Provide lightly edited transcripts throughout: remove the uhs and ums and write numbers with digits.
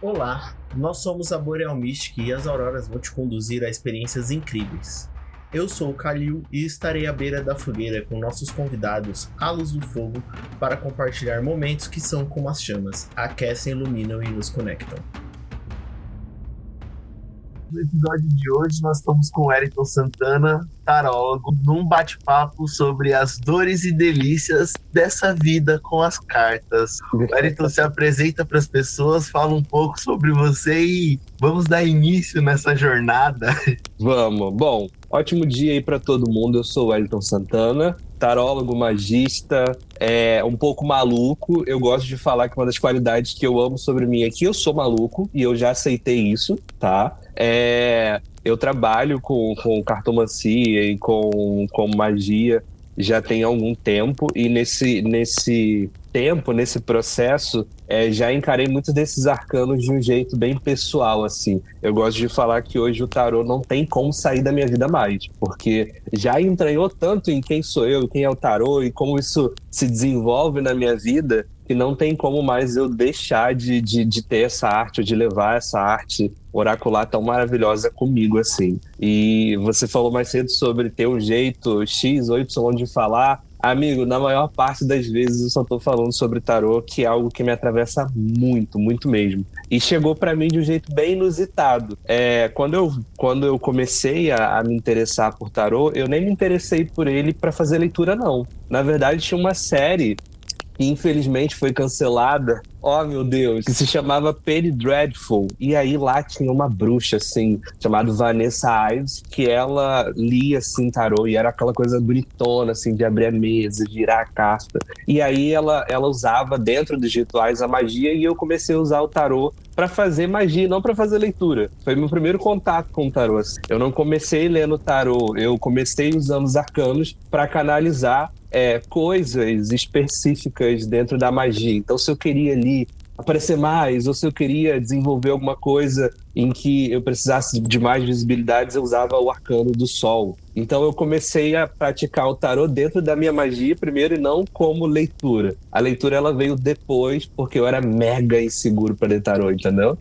Olá, nós somos a Boreal Mystic e as Auroras vão te conduzir a experiências incríveis. Eu sou o Kalil e estarei à beira da fogueira com nossos convidados à luz do fogo para compartilhar momentos que são como as chamas, aquecem, iluminam e nos conectam. No episódio de hoje, nós estamos com o Wellington Santana, tarólogo, num bate-papo sobre as dores e delícias dessa vida com as cartas. O Wellington se apresenta para as pessoas, fala um pouco sobre você e vamos dar início nessa jornada. Vamos. Bom, ótimo dia aí para todo mundo. Eu sou o Wellington Santana, tarólogo, magista, um pouco maluco. Eu gosto de falar que uma das qualidades que eu amo sobre mim é que eu sou maluco e eu já aceitei isso, tá? Eu trabalho com cartomancia e com magia já tem algum tempo e nesse tempo, nesse processo, já encarei muitos desses arcanos de um jeito bem pessoal, assim. Eu gosto de falar que hoje o tarô não tem como sair da minha vida mais, porque já entranhou tanto em quem sou eu, quem é o tarô e como isso se desenvolve na minha vida, que não tem como mais eu deixar de ter essa arte, ou de levar essa arte oracular tão maravilhosa comigo, assim. E você falou mais cedo sobre ter um jeito X ou Y de falar. Amigo, na maior parte das vezes eu só tô falando sobre tarô, que é algo que me atravessa muito, muito mesmo. E chegou pra mim de um jeito bem inusitado. Quando eu comecei a me interessar por tarô, eu nem me interessei por ele pra fazer leitura, não. Na verdade, tinha uma série que infelizmente foi cancelada, oh meu Deus, que se chamava Penny Dreadful. E aí lá tinha uma bruxa, assim, chamada Vanessa Ives, que ela lia, assim, tarô, e era aquela coisa bonitona, assim, de abrir a mesa, girar a carta. E aí ela usava dentro dos rituais a magia, e eu comecei a usar o tarô para fazer magia, não para fazer leitura. Foi meu primeiro contato com o tarô, assim. Eu não comecei lendo tarô, eu comecei usando os arcanos para canalizar coisas específicas dentro da magia. Então, se eu queria ali aparecer mais, ou se eu queria desenvolver alguma coisa em que eu precisasse de mais visibilidades, eu usava o arcano do sol. Então eu comecei a praticar o tarô dentro da minha magia primeiro e não como leitura. A leitura ela veio depois, porque eu era mega inseguro para ler tarô, entendeu?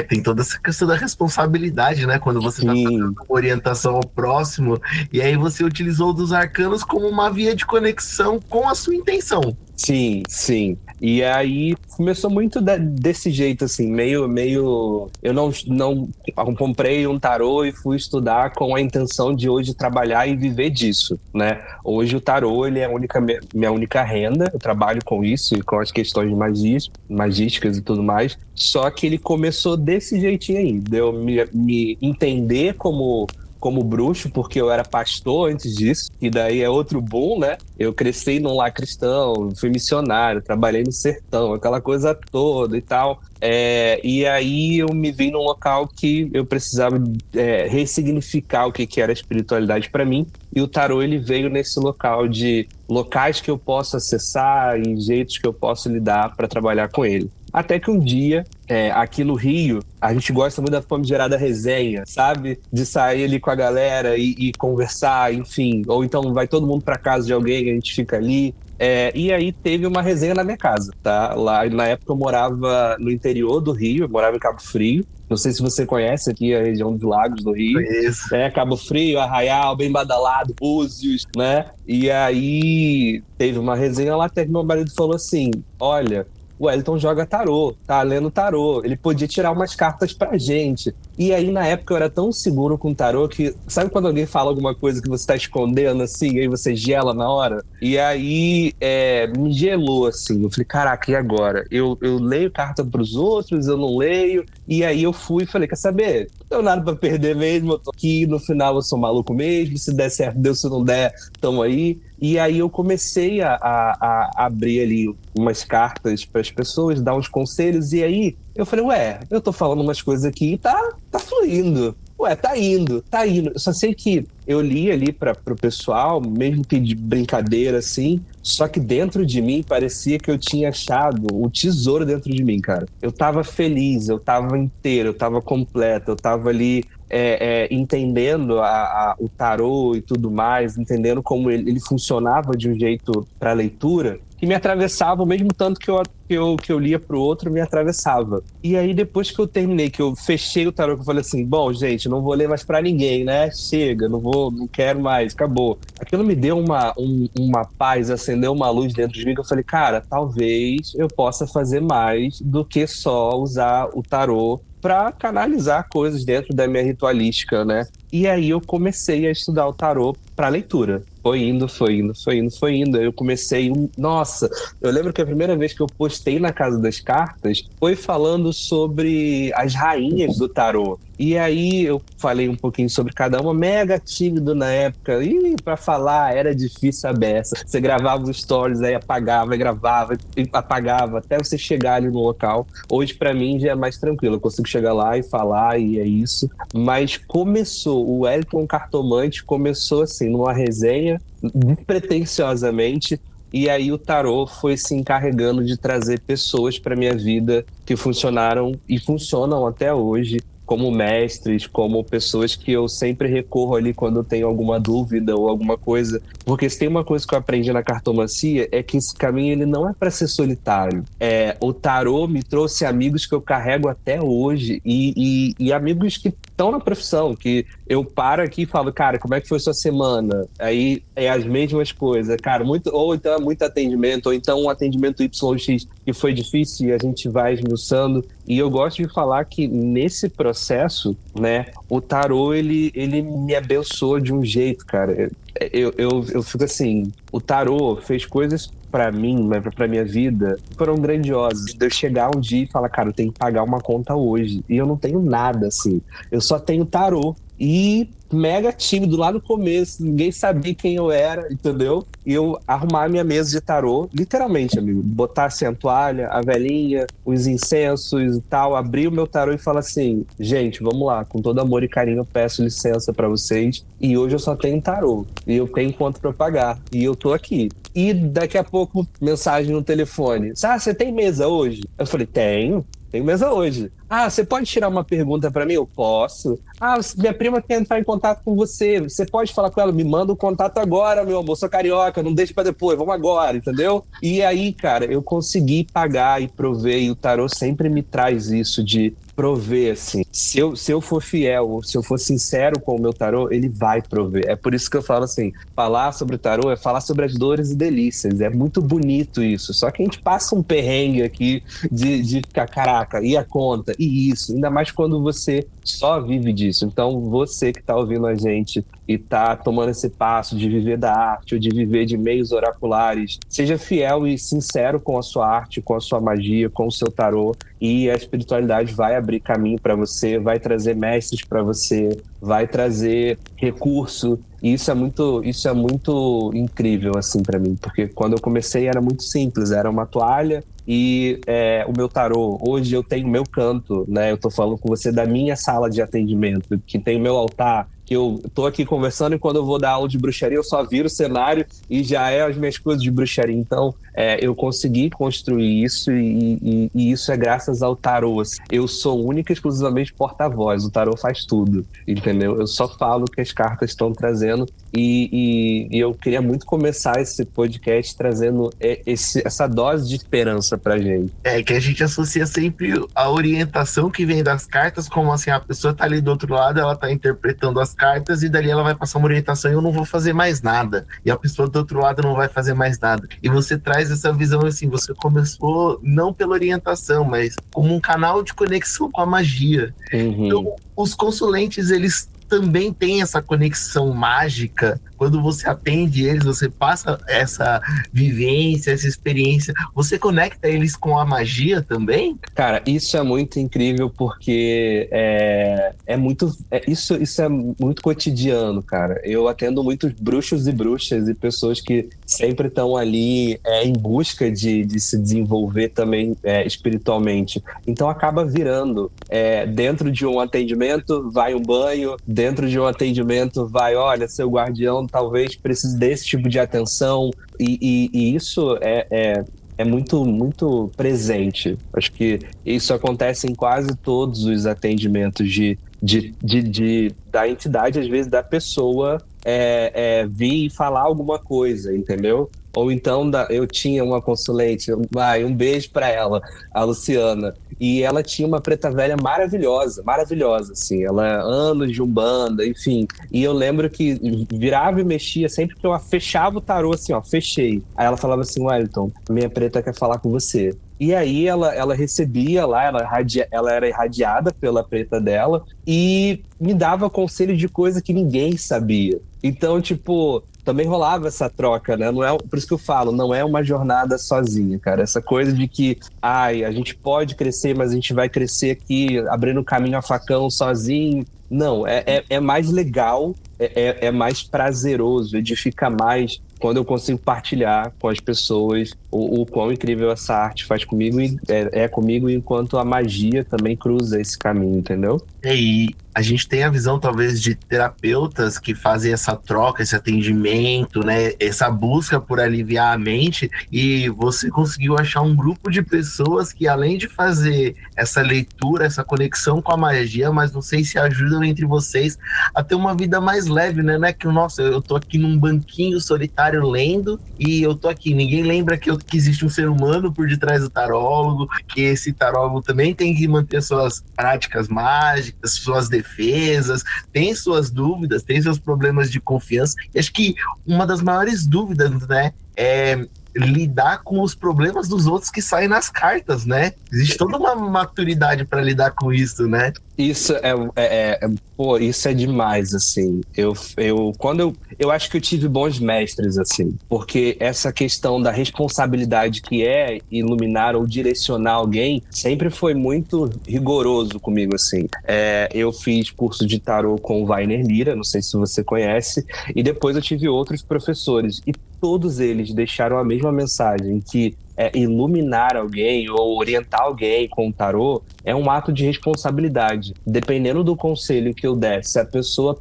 Tem toda essa questão da responsabilidade, né? Quando você está fazendo Sim, uma orientação ao próximo, e aí você utilizou dos arcanos como uma via de conexão com a sua intenção. sim, sim. E aí começou muito desse jeito, assim, meio. Eu não comprei um tarô e fui estudar com a intenção de hoje trabalhar e viver disso, né? Hoje o tarô, ele é minha única renda, eu trabalho com isso e com as questões de magísticas e tudo mais. Só que ele começou desse jeitinho aí, de eu me entender como bruxo, porque eu era pastor antes disso, e daí é outro boom, né? Eu cresci num lar cristão, fui missionário, trabalhei no sertão, aquela coisa toda e tal. E aí eu me vi num local que eu precisava ressignificar o que era espiritualidade para mim, e o tarô ele veio nesse local de locais que eu posso acessar e jeitos que eu posso lidar para trabalhar com ele. Até que um dia, aqui no Rio, a gente gosta muito da famigerada resenha, sabe? De sair ali com a galera e conversar, enfim. Ou então vai todo mundo para casa de alguém, a gente fica ali. E aí teve uma resenha na minha casa, tá? Lá, na época eu morava no interior do Rio, eu morava em Cabo Frio. Não sei se você conhece aqui a região dos Lagos do Rio. Isso. Cabo Frio, Arraial, bem badalado, Búzios, né? E aí teve uma resenha lá até que meu marido falou assim, olha, o Wellington joga tarô, tá lendo tarô, ele podia tirar umas cartas pra gente. E aí, na época, eu era tão seguro com tarô que... Sabe quando alguém fala alguma coisa que você tá escondendo, assim, e aí você gela na hora? E aí, me gelou, assim. Eu falei, caraca, e agora? Eu leio carta pros outros, eu não leio. E aí eu fui e falei, quer saber? Não tenho nada pra perder mesmo, eu tô aqui, no final eu sou maluco mesmo, se der certo, deu, se não der, tamo aí. E aí eu comecei a abrir ali umas cartas para as pessoas, dar uns conselhos, e aí eu falei, eu tô falando umas coisas aqui e tá fluindo. Tá indo, tá indo. Eu só sei que eu li ali pro pessoal, mesmo que de brincadeira, assim, só que dentro de mim parecia que eu tinha achado o tesouro dentro de mim, cara. Eu tava feliz, eu tava inteiro, eu tava completo, eu tava ali entendendo o tarô e tudo mais, entendendo como ele funcionava de um jeito para leitura, que me atravessava, o mesmo tanto que eu lia pro outro, me atravessava. E aí, depois que eu terminei, que eu fechei o tarô, que eu falei assim, bom, gente, não vou ler mais pra ninguém, né? Chega, não quero mais, acabou. Aquilo me deu uma paz, acendeu uma luz dentro de mim, que eu falei, cara, talvez eu possa fazer mais do que só usar o tarô para canalizar coisas dentro da minha ritualística, né? E aí eu comecei a estudar o tarô para leitura. Foi indo. Aí eu comecei. Nossa, eu lembro que a primeira vez que eu postei na Casa das Cartas foi falando sobre as rainhas do tarô. E aí eu falei um pouquinho sobre cada uma, mega tímido na época. E pra falar era difícil a beça. Você gravava os stories, aí apagava, gravava, e apagava, até você chegar ali no local. Hoje, pra mim, já é mais tranquilo. Eu consigo chegar lá e falar, e é isso. Mas o Wellington Cartomante começou assim, numa resenha, despretensiosamente, e aí o tarô foi se encarregando de trazer pessoas para minha vida que funcionaram e funcionam até hoje como mestres, como pessoas que eu sempre recorro ali quando eu tenho alguma dúvida ou alguma coisa. Porque se tem uma coisa que eu aprendi na cartomancia é que esse caminho ele não é para ser solitário. O tarô me trouxe amigos que eu carrego até hoje e amigos que estão na profissão, que eu paro aqui e falo, cara, como é que foi sua semana? Aí é as mesmas coisas, cara, ou então é muito atendimento, ou então um atendimento YX que foi difícil e a gente vai esmiuçando. E eu gosto de falar que nesse processo, né, o tarô, ele me abençoou de um jeito, cara. Eu fico assim, o tarô fez coisas pra mim, né, pra minha vida, foram grandiosas. De eu chegar um dia e falar, cara, eu tenho que pagar uma conta hoje. E eu não tenho nada, assim. Eu só tenho tarô. E mega tímido lá no começo, ninguém sabia quem eu era, entendeu? E eu arrumar minha mesa de tarô, literalmente, amigo, botar assim a toalha, a velinha, os incensos e tal, abrir o meu tarô e falar assim, gente, vamos lá, com todo amor e carinho eu peço licença pra vocês, e hoje eu só tenho tarô, e eu tenho quanto pra pagar, e eu tô aqui. E daqui a pouco, mensagem no telefone, você tem mesa hoje? Eu falei, tenho mesa hoje. Você pode tirar uma pergunta pra mim? Eu posso. Minha prima quer entrar em contato com você. Você pode falar com ela? Me manda o contato agora, meu amor. Sou carioca, não deixa pra depois. Vamos agora, entendeu? E aí, cara, eu consegui pagar e prover. E o tarô sempre me traz isso de prover, assim. Se eu for fiel, se eu for sincero com o meu tarô, ele vai prover. É por isso que eu falo assim, falar sobre o tarô é falar sobre as dores e delícias. É muito bonito isso. Só que a gente passa um perrengue aqui de ficar, caraca, e a conta? E isso, ainda mais quando você só vive disso. Então, você que está ouvindo a gente e está tomando esse passo de viver da arte ou de viver de meios oraculares, seja fiel e sincero com a sua arte, com a sua magia, com o seu tarô, e a espiritualidade vai abrir caminho para você, vai trazer mestres para você, vai trazer recurso. E isso é muito incrível, assim, para mim, porque quando eu comecei era muito simples, era uma toalha e o meu tarô. Hoje eu tenho meu canto, né? Eu tô falando com você da minha sala de atendimento, que tem o meu altar, que eu tô aqui conversando e quando eu vou dar aula de bruxaria eu só viro o cenário e já as minhas coisas de bruxaria. Então, eu consegui construir isso e isso é graças ao tarô. Assim. Eu sou única e exclusivamente porta-voz, o tarô faz tudo, entendeu? Eu só falo o que as cartas estão trazendo e eu queria muito começar esse podcast trazendo essa dose de esperança pra gente. Que a gente associa sempre a orientação que vem das cartas, como assim, a pessoa tá ali do outro lado, ela tá interpretando as cartas e dali ela vai passar uma orientação e eu não vou fazer mais nada. E a pessoa do outro lado não vai fazer mais nada. E você traz essa visão assim, você começou não pela orientação, mas como um canal de conexão com a magia. Uhum. Então, os consulentes, eles também têm essa conexão mágica. Quando você atende eles, você passa essa vivência, essa experiência, você conecta eles com a magia também? Cara, isso é muito incrível porque isso é muito cotidiano, cara. Eu atendo muitos bruxos e bruxas e pessoas que sempre estão ali em busca de se desenvolver também espiritualmente. Então acaba virando. Dentro de um atendimento, vai um banho. Dentro de um atendimento, vai, olha, seu guardião talvez precise desse tipo de atenção. E isso é muito, muito presente. Acho que isso acontece em quase todos os atendimentos de da entidade, às vezes, da pessoa vir e falar alguma coisa, entendeu? Ou então, eu tinha uma consulente, um beijo pra ela, a Luciana, e ela tinha uma preta velha maravilhosa, maravilhosa, assim, ela anos de Umbanda, enfim, e eu lembro que virava e mexia, sempre que eu fechava o tarô, assim, ó, fechei, aí ela falava assim, Wellington, minha preta quer falar com você. E aí ela recebia lá, ela era irradiada pela preta dela e me dava conselho de coisa que ninguém sabia. Então, tipo, também rolava essa troca, né? Não é, por isso que eu falo, não é uma jornada sozinha, cara. Essa coisa de que, a gente pode crescer, mas a gente vai crescer aqui abrindo caminho a facão sozinho. Não, é mais legal, é mais prazeroso, edifica mais quando eu consigo partilhar com as pessoas o quão incrível essa arte faz comigo e é comigo, enquanto a magia também cruza esse caminho, entendeu? E a gente tem a visão, talvez, de terapeutas que fazem essa troca, esse atendimento, né? Essa busca por aliviar a mente, e você conseguiu achar um grupo de pessoas que, além de fazer essa leitura, essa conexão com a magia, mas vocês se ajudam entre vocês a ter uma vida mais leve, né? Não é que, nossa, eu tô aqui num banquinho solitário lendo, e eu tô aqui, ninguém lembra que existe um ser humano por detrás do tarólogo, que esse tarólogo também tem que manter suas práticas mágicas, suas defesas, tem suas dúvidas, tem seus problemas de confiança. E acho que uma das maiores dúvidas, né, é lidar com os problemas dos outros que saem nas cartas, né? Existe toda uma maturidade para lidar com isso, né? Isso pô, isso é demais, assim. Eu acho que eu tive bons mestres, assim, porque essa questão da responsabilidade que é iluminar ou direcionar alguém sempre foi muito rigoroso comigo, assim. Eu fiz curso de tarô com o Wagner Lira, não sei se você conhece, e depois eu tive outros professores, e todos eles deixaram a mesma mensagem, que iluminar alguém ou orientar alguém com o tarô é um ato de responsabilidade. Dependendo do conselho que eu der, se a pessoa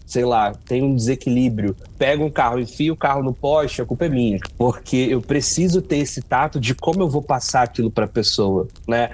sei lá, tem um desequilíbrio, pega um carro, enfia o carro no poste, a culpa é minha. Porque eu preciso ter esse tato de como eu vou passar aquilo para a pessoa, né?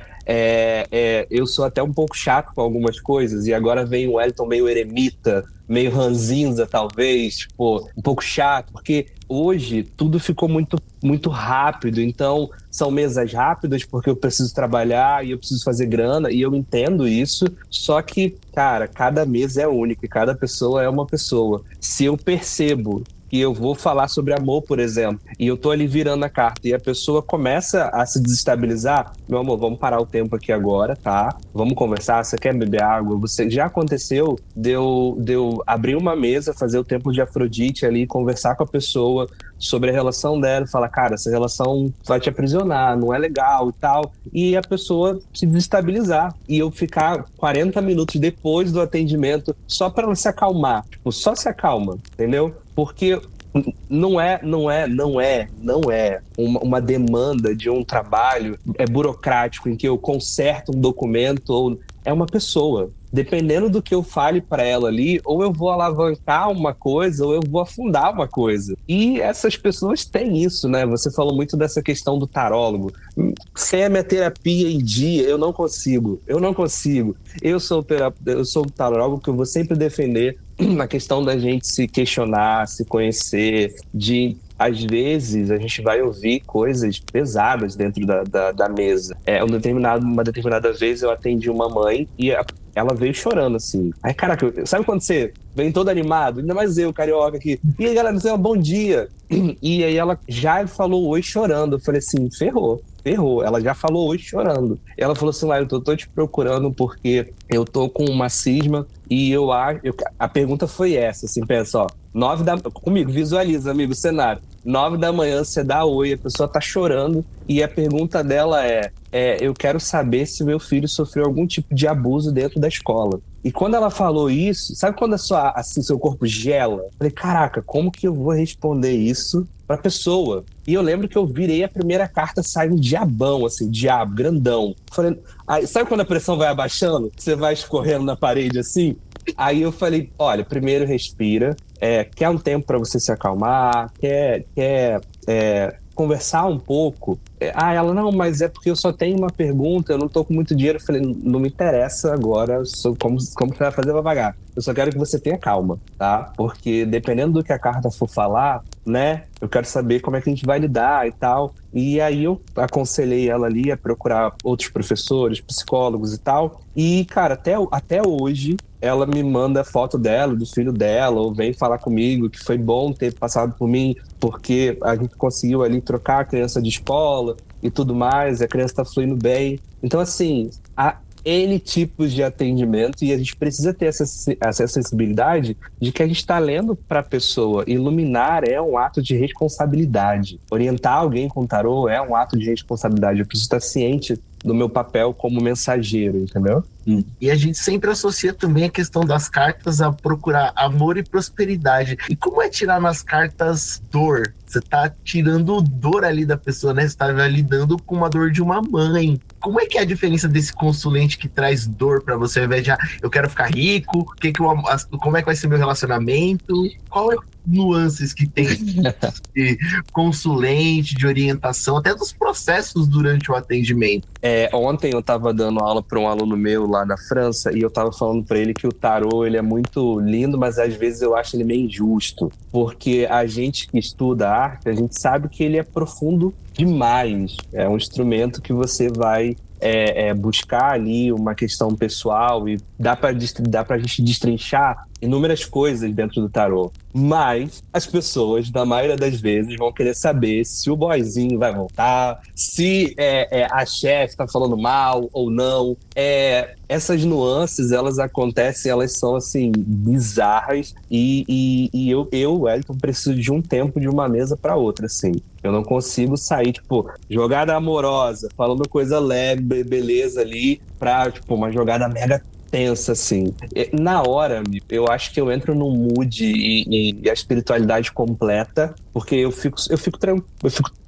Eu sou até um pouco chato com algumas coisas, e agora vem o Wellington meio eremita, meio ranzinza, talvez, tipo, um pouco chato, porque hoje tudo ficou muito, muito rápido, então são mesas rápidas porque eu preciso trabalhar e eu preciso fazer grana, e eu entendo isso, só que, cara, cada mesa é única e cada pessoa é uma pessoa. Se eu percebo que eu vou falar sobre amor, por exemplo, e eu tô ali virando a carta e a pessoa começa a se desestabilizar, meu amor, vamos parar o tempo aqui agora, tá? Vamos conversar, você quer beber água? Já aconteceu de eu abrir uma mesa, fazer o tempo de Afrodite ali, conversar com a pessoa sobre a relação dela, falar, cara, essa relação vai te aprisionar, não é legal e tal, e a pessoa se desestabilizar, e eu ficar 40 minutos depois do atendimento só para ela se acalmar, tipo, só se acalma, entendeu? Porque não é uma demanda de um trabalho burocrático em que eu conserto um documento, ou é uma pessoa. Dependendo do que eu fale para ela ali, ou eu vou alavancar uma coisa, ou eu vou afundar uma coisa. E essas pessoas têm isso, né? Você falou muito dessa questão do tarólogo. Sem a minha terapia em dia, eu não consigo. Eu sou o tarólogo que eu vou sempre defender na questão da gente se questionar, se conhecer, às vezes a gente vai ouvir coisas pesadas dentro da mesa. Uma determinada vez eu atendi uma mãe e ela veio chorando, assim. Aí, caraca, sabe quando você vem todo animado? Ainda mais eu, carioca aqui. E aí, galera, não sei, bom dia. E aí ela já falou oi chorando. Eu falei assim, ferrou. Ela já falou hoje chorando. Ela falou assim, eu tô te procurando porque eu tô com uma cisma e a pergunta foi essa, assim, pensa, ó, comigo, visualiza, amigo, o cenário. 9 da manhã, você dá oi, a pessoa tá chorando e a pergunta dela eu quero saber se meu filho sofreu algum tipo de abuso dentro da escola. E quando ela falou isso, sabe quando seu corpo gela? Eu falei, caraca, como que eu vou responder isso pra pessoa? E eu lembro que eu virei a primeira carta, sai um diabão, assim, diabo, grandão. Falei, sabe quando a pressão vai abaixando? Você vai escorrendo na parede, assim? Aí eu falei, olha, primeiro respira, quer um tempo pra você se acalmar, quer conversar um pouco. Ela, não, mas é porque eu só tenho uma pergunta, eu não tô com muito dinheiro. Eu falei, não me interessa agora como você vai fazer pra pagar. Eu só quero que você tenha calma, tá? Porque dependendo do que a carta for falar, né? Eu quero saber como é que a gente vai lidar e tal. E aí eu aconselhei ela ali a procurar outros professores, psicólogos e tal. E, cara, até hoje, ela me manda foto dela, do filho dela, ou vem falar comigo que foi bom ter passado por mim, porque a gente conseguiu ali trocar a criança de escola e tudo mais, a criança tá fluindo bem. Então, assim, há N tipos de atendimento e a gente precisa ter essa sensibilidade de que a gente está lendo para a pessoa. Iluminar é um ato de responsabilidade. Orientar alguém com tarô é um ato de responsabilidade. Eu preciso estar ciente do meu papel como mensageiro, entendeu? E a gente sempre associa também a questão das cartas a procurar amor e prosperidade. E como é tirar nas cartas dor? Você tá tirando dor ali da pessoa, né? Você tá lidando com uma dor de uma mãe. Como é que é a diferença desse consulente que traz dor pra você, ao invés de, eu quero ficar rico, como é que vai ser meu relacionamento? Qual é nuances que tem de consulente, de orientação, até dos processos durante o atendimento? Ontem eu estava dando aula para um aluno meu lá na França e eu estava falando para ele que o tarô ele é muito lindo, mas às vezes eu acho ele meio injusto, porque a gente que estuda arte, a gente sabe que ele é profundo demais. É um instrumento que você vai buscar ali uma questão pessoal e dá pra gente destrinchar inúmeras coisas dentro do tarô. Mas as pessoas, na maioria das vezes, vão querer saber se o boyzinho vai voltar, se a chefe tá falando mal ou não. Essas nuances, elas acontecem, elas são, assim, bizarras. E eu, Wellington, preciso de um tempo de uma mesa para outra, assim. Eu não consigo sair, tipo, jogada amorosa, falando coisa leve, beleza ali, pra, tipo, uma jogada mega tensa, assim. Na hora, eu acho que eu entro num mood e a espiritualidade completa, porque eu fico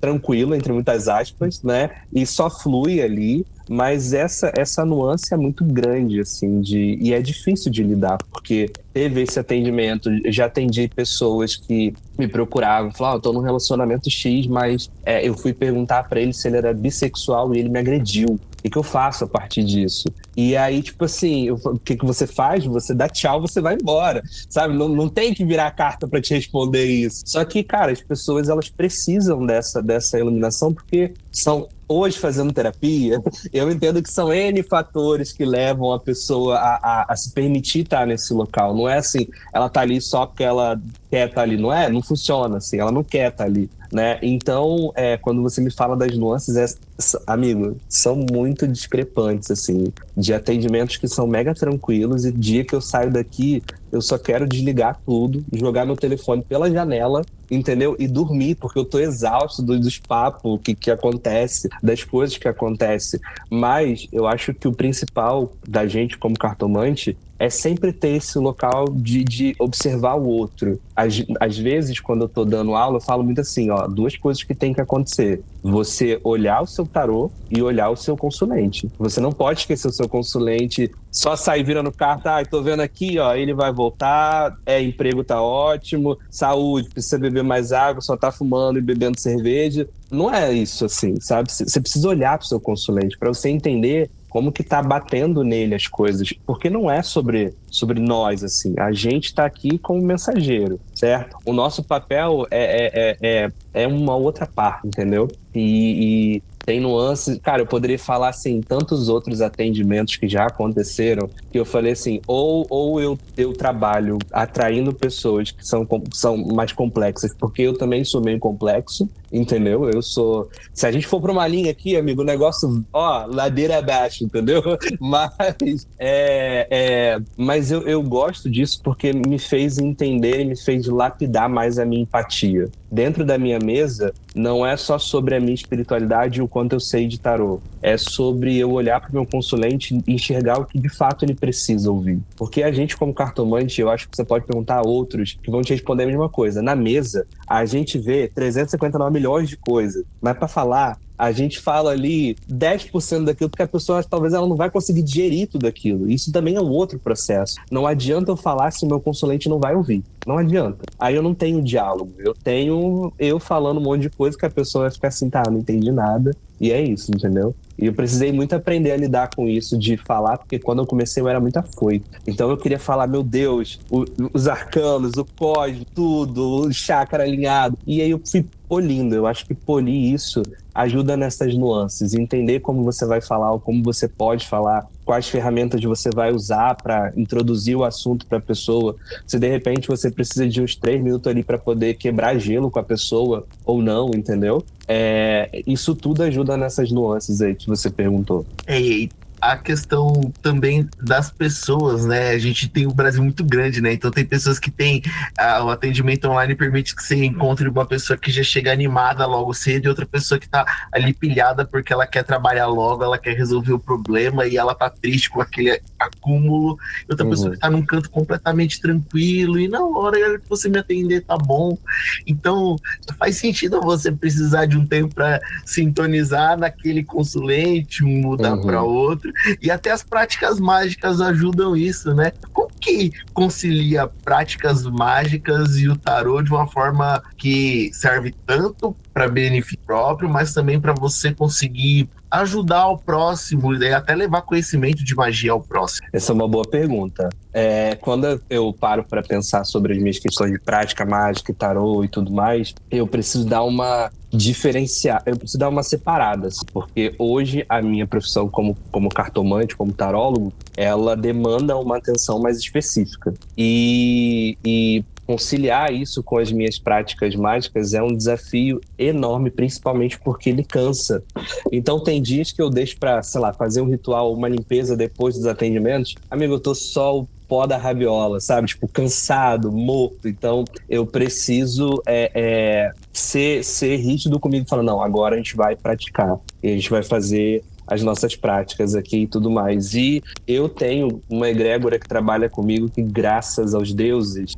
tranquilo, entre muitas aspas, né? E só flui ali. Mas essa nuance é muito grande, assim, e é difícil de lidar, porque teve esse atendimento, já atendi pessoas que me procuravam, falavam, eu tô num relacionamento X, mas eu fui perguntar pra ele se ele era bissexual e ele me agrediu. O que eu faço a partir disso? E aí, tipo assim, o que você faz? Você dá tchau, você vai embora, sabe? Não tem que virar carta pra te responder isso. Só que, cara, as pessoas, elas precisam dessa iluminação, porque são... Hoje, fazendo terapia, eu entendo que são N fatores que levam a pessoa a se permitir estar nesse local. Não é assim, ela tá ali só porque ela quer estar ali. Não funciona assim, ela não quer estar ali, né? Então, quando você me fala das nuances, amigo, são muito discrepantes, assim, de atendimentos que são mega tranquilos e dia que eu saio daqui, eu só quero desligar tudo, jogar meu telefone pela janela, entendeu? E dormir, porque eu tô exausto dos papos que acontece, das coisas que acontecem. Mas eu acho que o principal da gente como cartomante é sempre ter esse local de observar o outro. Às vezes, quando eu tô dando aula, eu falo muito assim, ó, 2 coisas que tem que acontecer. Você olhar o seu tarô e olhar o seu consulente. Você não pode esquecer o seu consulente, só sair virando carta, tô vendo aqui, ó, ele vai voltar, emprego tá ótimo, saúde, precisa beber mais água, só tá fumando e bebendo cerveja. Não é isso, assim, sabe? Você precisa olhar pro seu consulente para você entender como que tá batendo nele as coisas, porque não é sobre nós, assim, a gente tá aqui como mensageiro, certo? O nosso papel é uma outra parte, entendeu? E tem nuances, cara, eu poderia falar, assim, tantos outros atendimentos que já aconteceram, que eu falei assim, ou eu trabalho atraindo pessoas que são mais complexas, porque eu também sou meio complexo, entendeu? Se a gente for pra uma linha aqui, amigo, o negócio, ladeira abaixo, entendeu? Mas eu gosto disso porque me fez entender e me fez lapidar mais a minha empatia. Dentro da minha mesa, não é só sobre a minha espiritualidade e o quanto eu sei de tarô. É sobre eu olhar para o meu consulente e enxergar o que de fato ele precisa ouvir. Porque a gente, como cartomante, eu acho que você pode perguntar a outros que vão te responder a mesma coisa. Na mesa, a gente vê 359 milhões de coisas. Mas para falar A gente fala ali 10% daquilo, porque a pessoa talvez ela não vai conseguir digerir tudo aquilo. Isso também é um outro processo. Não adianta eu falar se o meu consulente não vai ouvir. Não adianta. Aí eu não tenho diálogo. Eu tenho eu falando um monte de coisa que a pessoa vai ficar assim, tá, não entendi nada. E é isso, entendeu? E eu precisei muito aprender a lidar com isso, de falar, porque quando eu comecei eu era muito afoito. Então eu queria falar, meu Deus, os arcanos, o cosmos, tudo, o chakra alinhado. E aí eu fui polindo. Eu acho que polir isso ajuda nessas nuances. Entender como você vai falar, ou como você pode falar, quais ferramentas você vai usar para introduzir o assunto para a pessoa. Se de repente você precisa de uns 3 minutos ali para poder quebrar gelo com a pessoa ou não, entendeu? Isso tudo ajuda nessas nuances aí que você perguntou. E a questão também das pessoas, né? A gente tem um Brasil muito grande, né? Então tem pessoas que têm o atendimento online permite que você encontre uma pessoa que já chega animada logo cedo e outra pessoa que tá ali pilhada porque ela quer trabalhar logo, ela quer resolver o problema e ela tá triste com aquele acúmulo. E outra pessoa que tá num canto completamente tranquilo e na hora que você me atender tá bom. Então faz sentido você precisar de um tempo para sintonizar naquele consulente, mudar para outro. E até as práticas mágicas ajudam isso, né? Como que concilia práticas mágicas e o tarô de uma forma que serve tanto para benefício próprio, mas também para você conseguir ajudar o próximo e até levar conhecimento de magia ao próximo? Essa é uma boa pergunta. Quando eu paro para pensar sobre as minhas questões de prática mágica, tarô e tudo mais, eu preciso dar uma separada, assim, porque hoje a minha profissão como cartomante, como tarólogo, ela demanda uma atenção mais específica. E conciliar isso com as minhas práticas mágicas é um desafio enorme, principalmente porque ele cansa. Então tem dias que eu deixo para, sei lá, fazer um ritual, uma limpeza depois dos atendimentos. Amigo, eu tô só o pó da rabiola, sabe? Tipo, cansado, morto. Então eu preciso ser rígido comigo e falar, não, agora a gente vai praticar. E a gente vai fazer as nossas práticas aqui e tudo mais. E eu tenho uma egrégora que trabalha comigo que, graças aos deuses,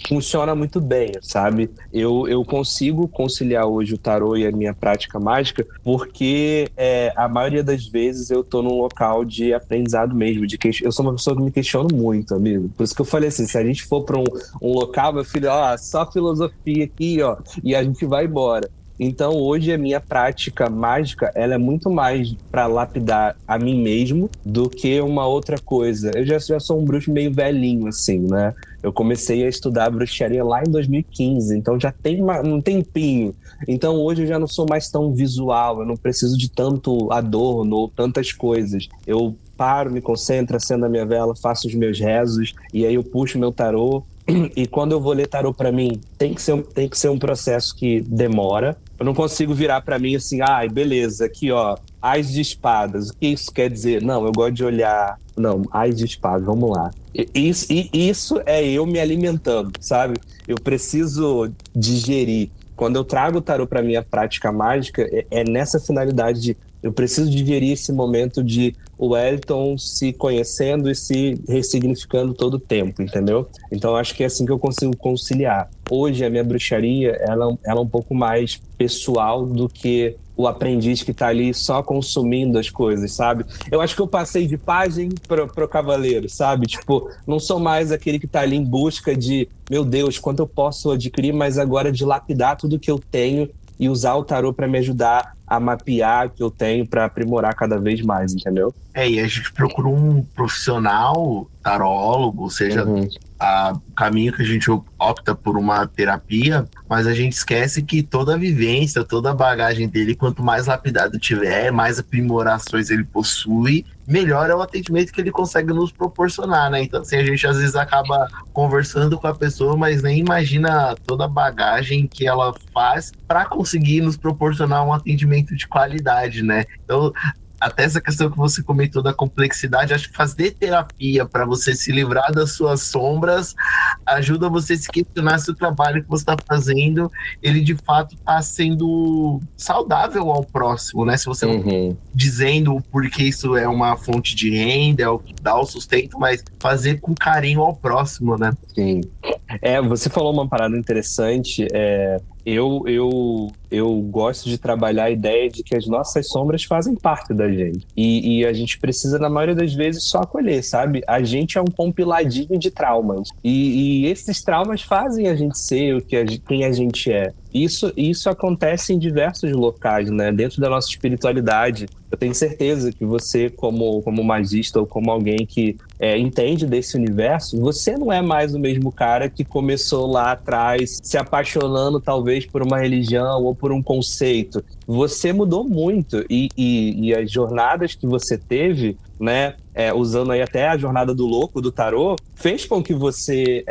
funciona muito bem, sabe? Eu consigo conciliar hoje o tarô e a minha prática mágica porque a maioria das vezes eu tô num local de aprendizado mesmo, eu sou uma pessoa que me questiono muito, amigo. Por isso que eu falei assim, se a gente for para um local, meu filho, só filosofia aqui, ó, e a gente vai embora. Então, hoje, a minha prática mágica, ela é muito mais para lapidar a mim mesmo do que uma outra coisa. Eu já sou um bruxo meio velhinho, assim, né? Eu comecei a estudar bruxaria lá em 2015, então já tem um tempinho. Então, hoje eu já não sou mais tão visual, eu não preciso de tanto adorno ou tantas coisas. Eu paro, me concentro, acendo a minha vela, faço os meus rezos, e aí eu puxo meu tarô. E quando eu vou ler tarô pra mim, tem que ser um processo que demora. Eu não consigo virar pra mim assim, beleza, aqui ó, Ás de espadas, o que isso quer dizer? Não, eu gosto de olhar, não, Ás de espadas, vamos lá. Isso é eu me alimentando, sabe? Eu preciso digerir. Quando eu trago o tarô pra minha prática mágica, é nessa finalidade de eu preciso digerir esse momento de o Wellington se conhecendo e se ressignificando todo o tempo, entendeu? Então, acho que é assim que eu consigo conciliar. Hoje, a minha bruxaria, ela é um pouco mais pessoal do que o aprendiz que tá ali só consumindo as coisas, sabe? Eu acho que eu passei de pajem pro cavaleiro, sabe? Tipo, não sou mais aquele que tá ali em busca de, meu Deus, quanto eu posso adquirir, mas agora de lapidar tudo que eu tenho e usar o tarô para me ajudar a mapear o que eu tenho para aprimorar cada vez mais, entendeu? E a gente procura um profissional tarólogo, ou seja, o caminho que a gente opta por uma terapia, mas a gente esquece que toda a vivência, toda a bagagem dele, quanto mais lapidado tiver, mais aprimorações ele possui, melhor é o atendimento que ele consegue nos proporcionar, né? Então, assim, a gente às vezes acaba conversando com a pessoa, mas nem imagina toda a bagagem que ela faz para conseguir nos proporcionar um atendimento de qualidade, né? Então, até essa questão que você comentou da complexidade, acho que fazer terapia para você se livrar das suas sombras ajuda você a se questionar se o trabalho que você está fazendo, ele de fato está sendo saudável ao próximo, né? Se você não dizendo o porquê isso é uma fonte de renda, é o que dá o sustento, mas fazer com carinho ao próximo, né? Sim. Você falou uma parada interessante, eu gosto de trabalhar a ideia de que as nossas sombras fazem parte da gente. E a gente precisa, na maioria das vezes, só acolher, sabe? A gente é um compiladinho de traumas. E esses traumas fazem a gente ser quem a gente é. Isso acontece em diversos locais, né? Dentro da nossa espiritualidade. Eu tenho certeza que você, como magista ou como alguém que entende desse universo, você não é mais o mesmo cara que começou lá atrás se apaixonando talvez por uma religião ou por um conceito. Você mudou muito e as jornadas que você teve, né, usando aí até a jornada do louco, do tarô, fez com que você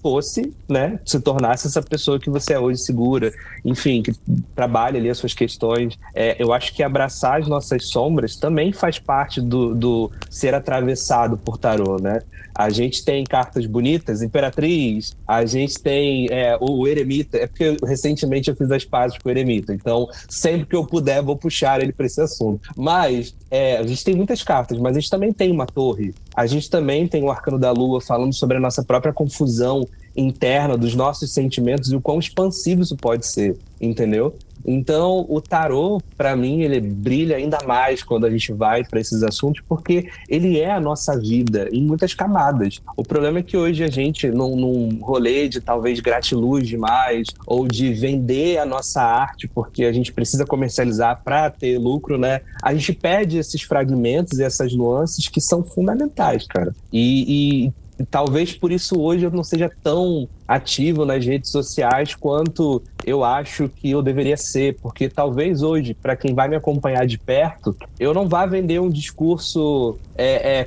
fosse, né, se tornasse essa pessoa que você é hoje, segura, enfim, que trabalha ali as suas questões. Eu acho que abraçar as nossas sombras também faz parte do ser atravessado por tarô, né? A gente tem cartas bonitas, Imperatriz, a gente tem o Eremita, porque recentemente eu fiz as pazes com o Eremita, então sempre que eu puder vou puxar ele para esse assunto. Mas a gente tem muitas cartas, mas a gente também tem uma torre, a gente também tem o Arcano da Lua falando sobre a nossa própria confusão interna dos nossos sentimentos e o quão expansivo isso pode ser, entendeu? Então, o tarô, para mim, ele brilha ainda mais quando a gente vai para esses assuntos, porque ele é a nossa vida em muitas camadas. O problema é que hoje a gente, num rolê de talvez gratiluz demais, ou de vender a nossa arte, porque a gente precisa comercializar para ter lucro, né? A gente perde esses fragmentos e essas nuances que são fundamentais, cara. E talvez por isso hoje eu não seja tão ativo nas redes sociais quanto eu acho que eu deveria ser, porque talvez hoje, para quem vai me acompanhar de perto, eu não vá vender um discurso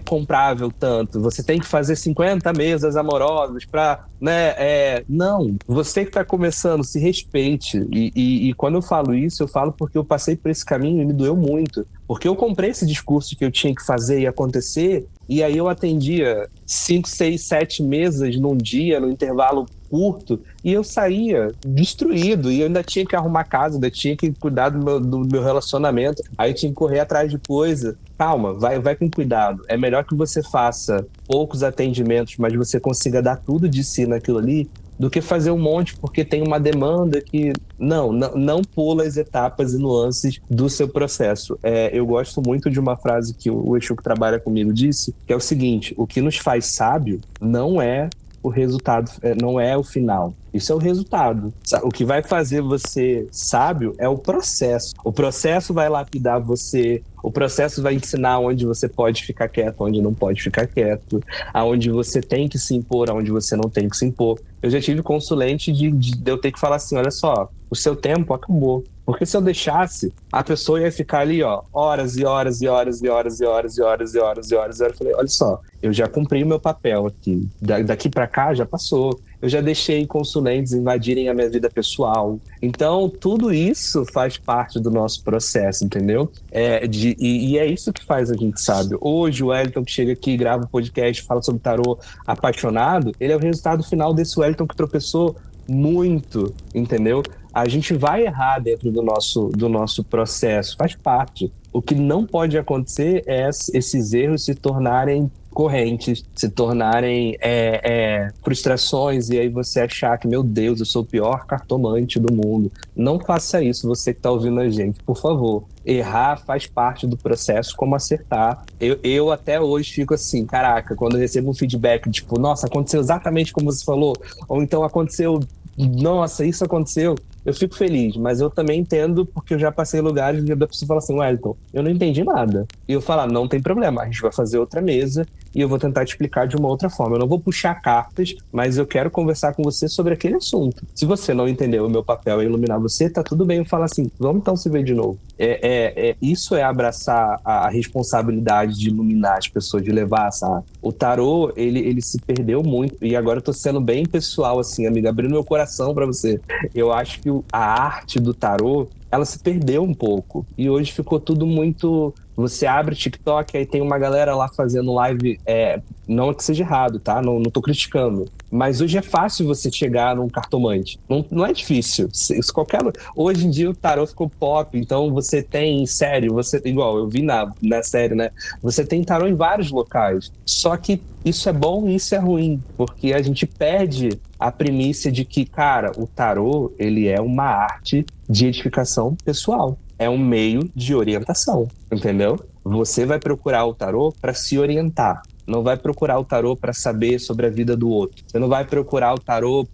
comprável tanto. Você tem que fazer 50 mesas amorosas para, né? Não, você que está começando, se respeite. E quando eu falo isso, eu falo porque eu passei por esse caminho e me doeu muito. Porque eu comprei esse discurso que eu tinha que fazer e acontecer, e aí eu atendia 5, 6, 7 mesas num dia, no intervalo curto, e eu saía destruído, e eu ainda tinha que arrumar casa, ainda tinha que cuidar do meu relacionamento, aí eu tinha que correr atrás de coisa. Calma, vai com cuidado. É melhor que você faça poucos atendimentos, mas você consiga dar tudo de si naquilo ali, do que fazer um monte porque tem uma demanda que... Não pula as etapas e nuances do seu processo. Eu gosto muito de uma frase que o Exu que trabalha comigo disse, que é o seguinte: o que nos faz sábio não é o resultado, não é o final. Isso é o resultado. O que vai fazer você sábio é o processo. O processo vai lapidar você, o processo vai ensinar onde você pode ficar quieto, onde não pode ficar quieto, aonde você tem que se impor, aonde você não tem que se impor. Eu já tive consulente de eu ter que falar assim, olha só, o seu tempo acabou. Porque se eu deixasse, a pessoa ia ficar ali, ó, horas e horas e horas e horas e horas e horas e horas e horas. Eu falei, olha só, eu já cumpri o meu papel aqui. Daqui pra cá já passou. Eu já deixei consulentes invadirem a minha vida pessoal. Então, tudo isso faz parte do nosso processo, entendeu? E é isso que faz a gente sábio. Hoje, o Wellington que chega aqui, grava um podcast, fala sobre tarô apaixonado, ele é o resultado final desse Wellington que tropeçou muito, entendeu? A gente vai errar dentro do nosso processo, faz parte. O que não pode acontecer é esses erros se tornarem correntes, se tornarem frustrações, e aí você achar que, meu Deus, eu sou o pior cartomante do mundo. Não faça isso, você que está ouvindo a gente, por favor. Errar faz parte do processo, como acertar. Eu até hoje fico assim, caraca, quando eu recebo um feedback, tipo, nossa, aconteceu exatamente como você falou, ou então aconteceu, nossa, isso aconteceu, eu fico feliz, mas eu também entendo, porque eu já passei lugares onde a pessoa fala assim, Wellington, eu não entendi nada. E eu falo, não tem problema, a gente vai fazer outra mesa e eu vou tentar te explicar de uma outra forma. Eu não vou puxar cartas, mas eu quero conversar com você sobre aquele assunto. Se você não entendeu, o meu papel é iluminar você, tá tudo bem eu falar assim, vamos então se ver de novo. Isso é abraçar a responsabilidade de iluminar as pessoas, de levar essa... O tarô, ele se perdeu muito, e agora eu tô sendo bem pessoal, assim, amiga, abrindo meu coração pra você. Eu acho que a arte do tarô, ela se perdeu um pouco. E hoje ficou tudo muito Você abre TikTok, aí tem uma galera lá fazendo live, não é que seja errado, tá? Não tô criticando. Mas hoje é fácil você chegar num cartomante. Não é difícil. Hoje em dia o tarô ficou pop, então você tem série, igual eu vi na série, né? Você tem tarô em vários locais. Só que isso é bom e isso é ruim, porque a gente perde a premissa de que, cara, o tarô, ele é uma arte de edificação pessoal. É um meio de orientação, entendeu? Você vai procurar o tarô para se orientar. Não vai procurar o tarô para saber sobre a vida do outro. Você não vai procurar o tarô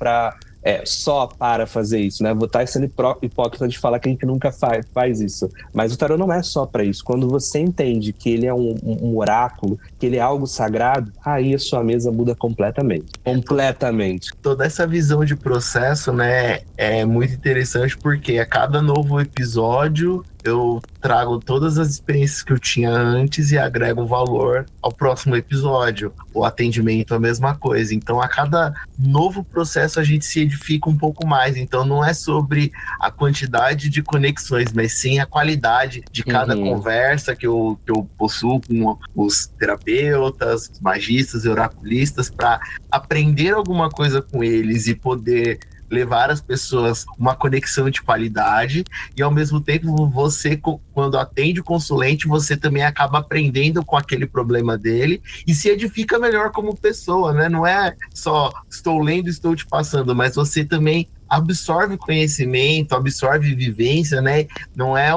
só para fazer isso, né? Vou estar sendo hipócrita de falar que a gente nunca faz isso. Mas o tarô não é só para isso. Quando você entende que ele é um oráculo, que ele é algo sagrado, aí a sua mesa muda completamente. Completamente. Toda essa visão de processo, né, é muito interessante porque a cada novo episódio eu trago todas as experiências que eu tinha antes e agrego valor ao próximo episódio. O atendimento é a mesma coisa. Então, a cada novo processo a gente se edifica um pouco mais. Então, não é sobre a quantidade de conexões, mas sim a qualidade de cada conversa que eu possuo com os terapeutas, os magistas e oraculistas para aprender alguma coisa com eles e poder levar as pessoas uma conexão de qualidade e ao mesmo tempo você, quando atende o consulente, você também acaba aprendendo com aquele problema dele e se edifica melhor como pessoa, né? Não é só estou lendo, estou te passando, mas você também absorve conhecimento, absorve vivência, né? Não é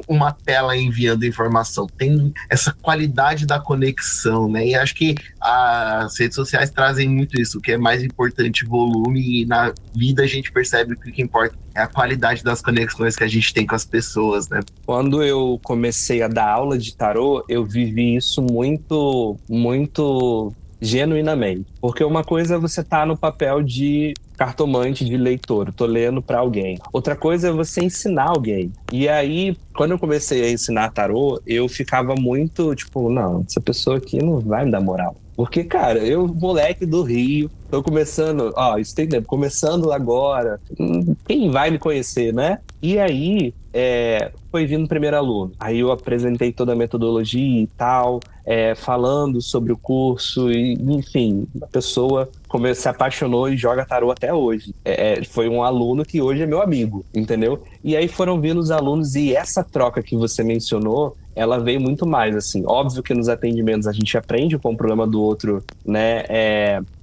uma tela enviando informação, tem essa qualidade da conexão, né? E acho que as redes sociais trazem muito isso, o que é mais importante, volume, e na vida a gente percebe que o que importa é a qualidade das conexões que a gente tem com as pessoas, né? Quando eu comecei a dar aula de tarô, eu vivi isso muito, muito genuinamente. Porque uma coisa é você estar no papel de cartomante, de leitor, eu tô lendo para alguém. Outra coisa é você ensinar alguém. E aí, quando eu comecei a ensinar tarô, eu ficava muito, tipo, não, essa pessoa aqui não vai me dar moral. Porque, cara, eu, moleque do Rio, tô começando, isso tem tempo, começando agora, quem vai me conhecer, né? E aí, foi vindo o primeiro aluno. Aí eu apresentei toda a metodologia e tal, falando sobre o curso, e enfim, a pessoa se apaixonou e joga tarô até hoje. Foi um aluno que hoje é meu amigo, entendeu? E aí foram vindo os alunos e essa troca que você mencionou, ela veio muito mais, assim. Óbvio que nos atendimentos a gente aprende com o problema do outro, né?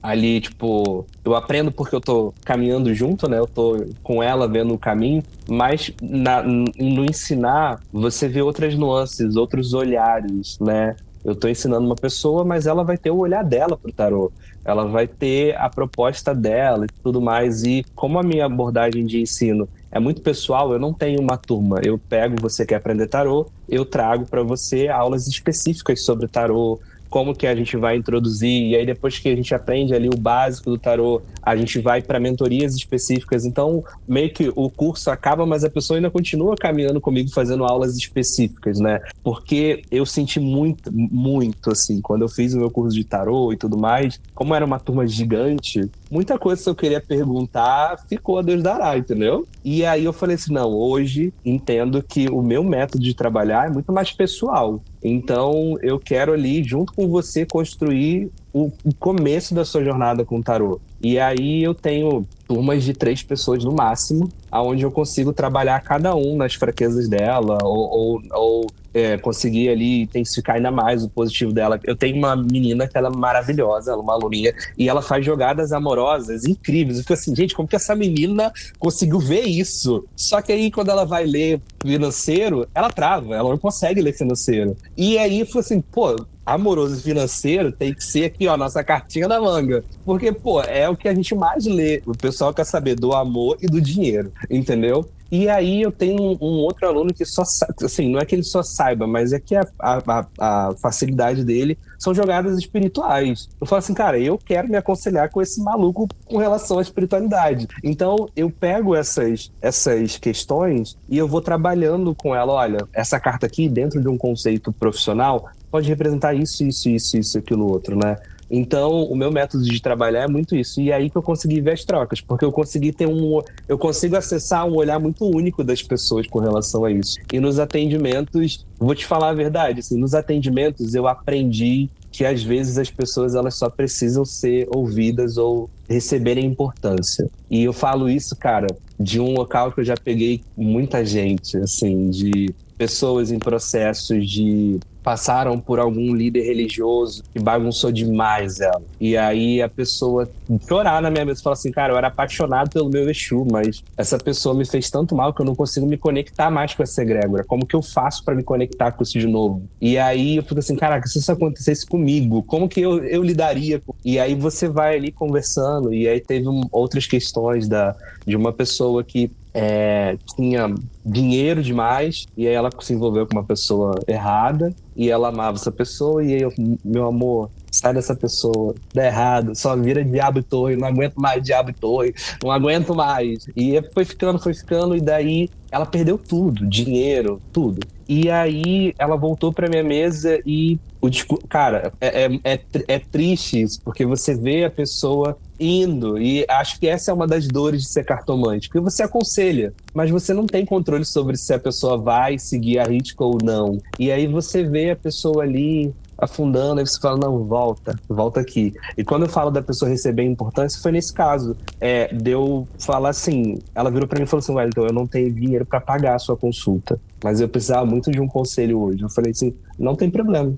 Ali, tipo, eu aprendo porque eu tô caminhando junto, né? Eu tô com ela vendo o caminho, mas no ensinar, você vê outras nuances, outros olhares, né? Eu tô ensinando uma pessoa, mas ela vai ter o olhar dela pro tarô. Ela vai ter a proposta dela e tudo mais. E como a minha abordagem de ensino é muito pessoal, eu não tenho uma turma. Eu pego, você quer aprender tarô, eu trago para você aulas específicas sobre tarô, como que a gente vai introduzir, e aí depois que a gente aprende ali o básico do tarô, a gente vai para mentorias específicas. Então, meio que o curso acaba, mas a pessoa ainda continua caminhando comigo, fazendo aulas específicas, né? Porque eu senti muito, muito, assim, quando eu fiz o meu curso de tarô e tudo mais, como era uma turma gigante, muita coisa que eu queria perguntar ficou a Deus dará, entendeu? E aí eu falei assim, não, hoje entendo que o meu método de trabalhar é muito mais pessoal. Então, eu quero ali, junto com você, construir o começo da sua jornada com o tarô. E aí eu tenho turmas de 3 pessoas no máximo, aonde eu consigo trabalhar cada um nas fraquezas dela, ou conseguir ali intensificar ainda mais o positivo dela. Eu tenho uma menina que ela é maravilhosa, ela é uma aluninha, e ela faz jogadas amorosas incríveis. Eu fico assim, gente, como que essa menina conseguiu ver isso? Só que aí, quando ela vai ler financeiro, ela trava, ela não consegue ler financeiro. E aí, eu fico assim, amoroso e financeiro tem que ser aqui, nossa cartinha da manga. Porque, é o que a gente mais lê. O pessoal quer saber do amor e do dinheiro, entendeu? E aí eu tenho um outro aluno que só, assim, não é que ele só saiba, mas é que a facilidade dele são jogadas espirituais. Eu falo assim, cara, eu quero me aconselhar com esse maluco com relação à espiritualidade. Então eu pego essas questões e eu vou trabalhando com ela. Olha, essa carta aqui, dentro de um conceito profissional, pode representar isso, aquilo outro, né? Então, o meu método de trabalhar é muito isso. E é aí que eu consegui ver as trocas, porque eu consigo acessar um olhar muito único das pessoas com relação a isso. E nos atendimentos, vou te falar a verdade, assim, nos atendimentos eu aprendi que às vezes as pessoas elas só precisam ser ouvidas ou receberem importância. E eu falo isso, cara, de um local que eu já peguei muita gente, assim, de pessoas em processos de passaram por algum líder religioso que bagunçou demais ela. E aí a pessoa chorar na minha mesa e falar assim, cara, eu era apaixonado pelo meu Exu, mas essa pessoa me fez tanto mal que eu não consigo me conectar mais com essa egrégora. Como que eu faço para me conectar com isso de novo? E aí eu fico assim, caraca, se isso acontecesse comigo, como que eu lidaria? E aí você vai ali conversando, e aí teve outras questões de uma pessoa que tinha dinheiro demais, e aí ela se envolveu com uma pessoa errada, e ela amava essa pessoa, e aí eu, meu amor, sai dessa pessoa, dá errado, só vira diabo e torre, não aguento mais diabo e torre, não aguento mais. E foi ficando, e daí ela perdeu tudo, dinheiro, tudo. E aí ela voltou pra minha mesa e cara, é triste isso, porque você vê a pessoa indo, e acho que essa é uma das dores de ser cartomante, porque você aconselha, mas você não tem controle sobre se a pessoa vai seguir a risca ou não. E aí você vê a pessoa ali afundando, aí você fala, não, volta aqui. E quando eu falo da pessoa receber importância, foi nesse caso, de eu falar assim, ela virou pra mim e falou assim, Wellington, eu não tenho dinheiro pra pagar a sua consulta, mas eu precisava muito de um conselho hoje. Eu falei assim, não tem problema,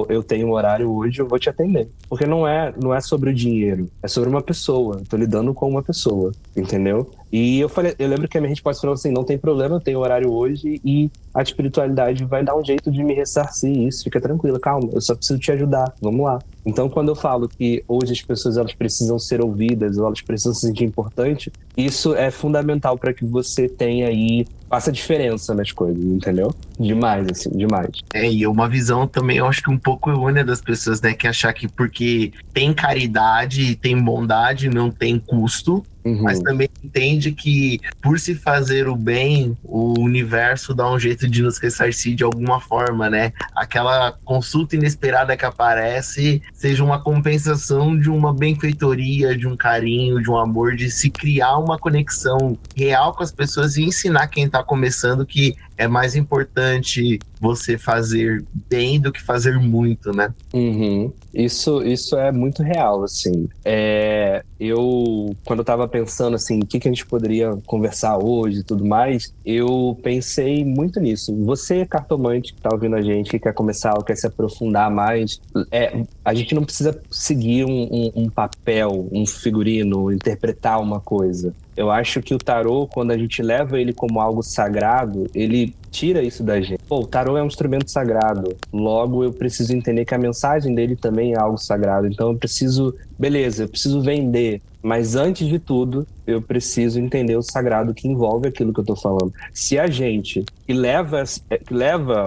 eu tenho um horário hoje, eu vou te atender. Porque não é sobre o dinheiro, é sobre uma pessoa, eu tô lidando com uma pessoa, entendeu? E eu lembro que a minha resposta falou assim, não tem problema, eu tenho horário hoje e a espiritualidade vai dar um jeito de me ressarcir isso, fica tranquila, calma, eu só preciso te ajudar, vamos lá. Então, quando eu falo que hoje as pessoas elas precisam ser ouvidas ou elas precisam se sentir importantes, isso é fundamental para que você tenha aí, faça diferença nas coisas, entendeu? Demais, assim, demais. E uma visão também, eu acho que um pouco errônea das pessoas, né, que achar que porque tem caridade, tem bondade, não tem custo. Mas também entende que por se fazer o bem, o universo dá um jeito de nos ressarcir de alguma forma, né? Aquela consulta inesperada que aparece seja uma compensação de uma benfeitoria, de um carinho, de um amor, de se criar uma conexão real com as pessoas e ensinar quem tá começando que é mais importante você fazer bem do que fazer muito, né? Isso é muito real, assim. Quando eu tava pensando, assim, o que a gente poderia conversar hoje e tudo mais, eu pensei muito nisso. Você, cartomante, que tá ouvindo a gente, que quer começar ou quer se aprofundar mais, a gente não precisa seguir um papel, um figurino, interpretar uma coisa. Eu acho que o tarô, quando a gente leva ele como algo sagrado, ele tira isso da gente. Pô, o tarô é um instrumento sagrado. Logo, eu preciso entender que a mensagem dele também é algo sagrado. Então, eu preciso vender. Mas, antes de tudo, eu preciso entender o sagrado que envolve aquilo que eu tô falando. Se a gente que leva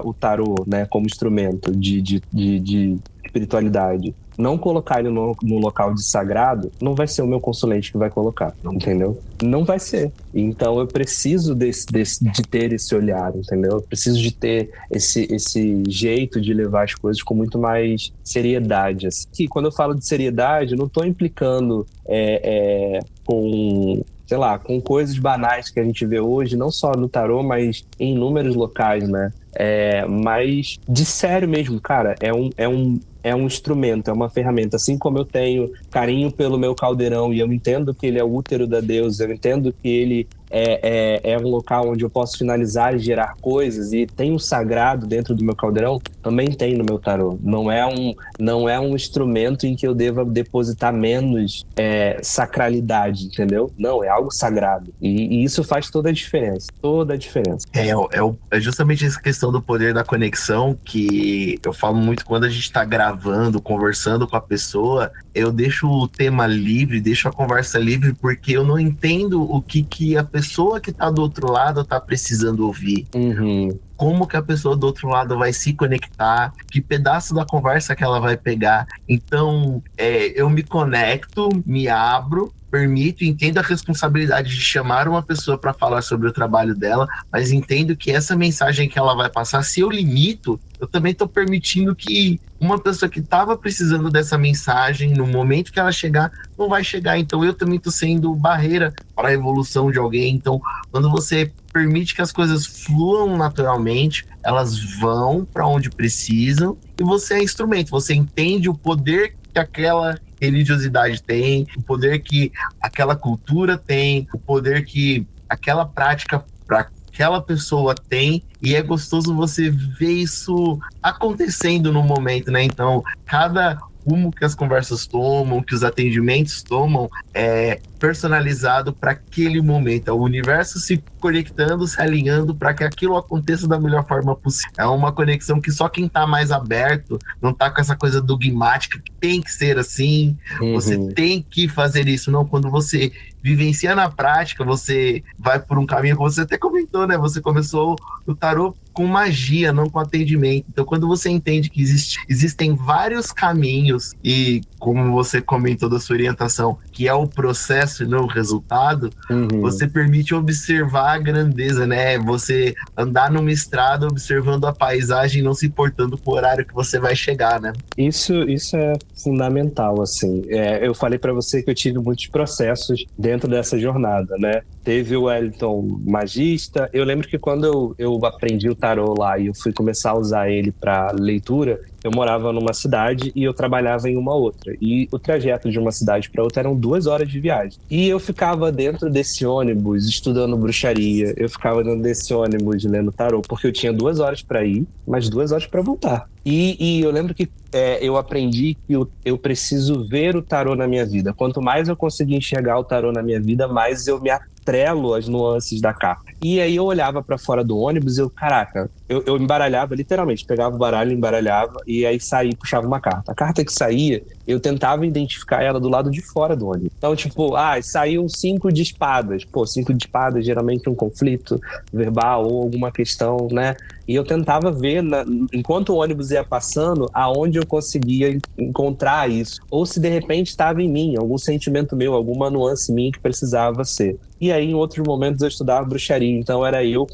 o tarô, né, como instrumento de espiritualidade, não colocar ele no local de sagrado, não vai ser o meu consulente que vai colocar, entendeu? Não vai ser. Então eu preciso de ter esse olhar, entendeu? Eu preciso de ter esse jeito de levar as coisas com muito mais seriedade. Assim. Que quando eu falo de seriedade, eu não estou implicando com coisas banais que a gente vê hoje, não só no tarô, mas em inúmeros locais, né? Mas de sério mesmo, cara, é um instrumento, é uma ferramenta. Assim como eu tenho carinho pelo meu caldeirão e eu entendo que ele é o útero da deusa, eu entendo que ele é um local onde eu posso finalizar e gerar coisas e tem um sagrado dentro do meu caldeirão, também tem no meu tarô. Não é um instrumento em que eu deva depositar menos sacralidade, entendeu? Não, é algo sagrado. E isso faz toda a diferença. Toda a diferença. É justamente essa questão do poder da conexão que eu falo muito quando a gente tá gravando, conversando com a pessoa, eu deixo o tema livre, deixo a conversa livre, porque eu não entendo o que a pessoa que tá do outro lado tá precisando ouvir. como que a pessoa do outro lado vai se conectar, que pedaço da conversa que ela vai pegar. Então, eu me conecto, me abro, permito, entendo a responsabilidade de chamar uma pessoa para falar sobre o trabalho dela, mas entendo que essa mensagem que ela vai passar, se eu limito, eu também estou permitindo que uma pessoa que estava precisando dessa mensagem, no momento que ela chegar, não vai chegar. Então eu também estou sendo barreira para a evolução de alguém. Então, quando você permite que as coisas fluam naturalmente, elas vão para onde precisam, e você é instrumento, você entende o poder que aquela religiosidade tem, o poder que aquela cultura tem, o poder que aquela prática para aquela pessoa tem, e é gostoso você ver isso acontecendo no momento, né? Então, cada rumo que as conversas tomam, que os atendimentos tomam, é personalizado para aquele momento. É o universo se conectando, se alinhando para que aquilo aconteça da melhor forma possível. É uma conexão que só quem está mais aberto, não está com essa coisa dogmática que tem que ser assim, você tem que fazer isso. Não, quando você vivencia na prática, você vai por um caminho, como você até comentou, né? Você começou o tarô com magia, não com atendimento. Então, quando você entende que existem vários caminhos, e como você comentou da sua orientação, que é o processo e não o resultado, você permite observar a grandeza, né? Você andar numa estrada observando a paisagem, não se importando com o horário que você vai chegar, né? Isso é fundamental, assim. Eu falei para você que eu tive muitos processos dentro dessa jornada, né? Teve o Wellington magista. Eu lembro que quando eu aprendi o tarô lá e eu fui começar a usar ele para leitura, eu morava numa cidade e eu trabalhava em uma outra. E o trajeto de uma cidade para outra eram 2 horas de viagem. E eu ficava dentro desse ônibus estudando bruxaria. Eu ficava dentro desse ônibus lendo tarô, porque eu tinha 2 horas para ir, mas 2 horas para voltar. E eu lembro que eu aprendi que eu preciso ver o tarô na minha vida. Quanto mais eu conseguir enxergar o tarô na minha vida, mais eu me atrelo às nuances da carta. E aí eu olhava para fora do ônibus e eu embaralhava, literalmente, pegava o baralho, embaralhava e aí saía, puxava uma carta. A carta que saía, eu tentava identificar ela do lado de fora do ônibus. Então, tipo, saiu 5 de espadas. Pô, 5 de espadas, geralmente um conflito verbal ou alguma questão, né? E eu tentava ver, enquanto o ônibus ia passando, aonde eu conseguia encontrar isso. Ou se de repente estava em mim, algum sentimento meu, alguma nuance minha que precisava ser. E aí, em outros momentos, eu estudava bruxaria. Então, era eu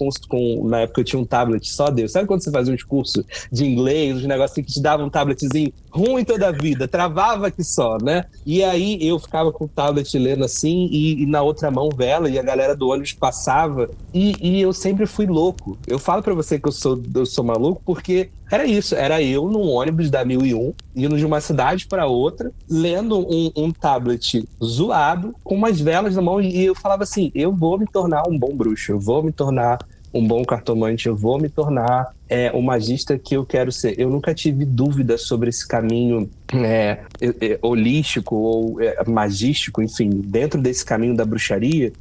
na época eu tinha um tablet, só Deus. Sabe quando você fazia uns cursos de inglês, uns negócios que te davam um tabletzinho ruim toda a vida, travava aqui só, né? E aí, eu ficava com o tablet lendo assim, e na outra mão vela, e a galera do ônibus passava. E eu sempre fui louco. Eu falo pra você que eu sou maluco, porque era isso, era eu num ônibus da 1001, indo de uma cidade para outra, lendo um tablet zoado, com umas velas na mão, e eu falava assim, eu vou me tornar um bom bruxo, eu vou me tornar um bom cartomante, eu vou me tornar o magista que eu quero ser. Eu nunca tive dúvida sobre esse caminho holístico ou magístico, enfim, dentro desse caminho da bruxaria,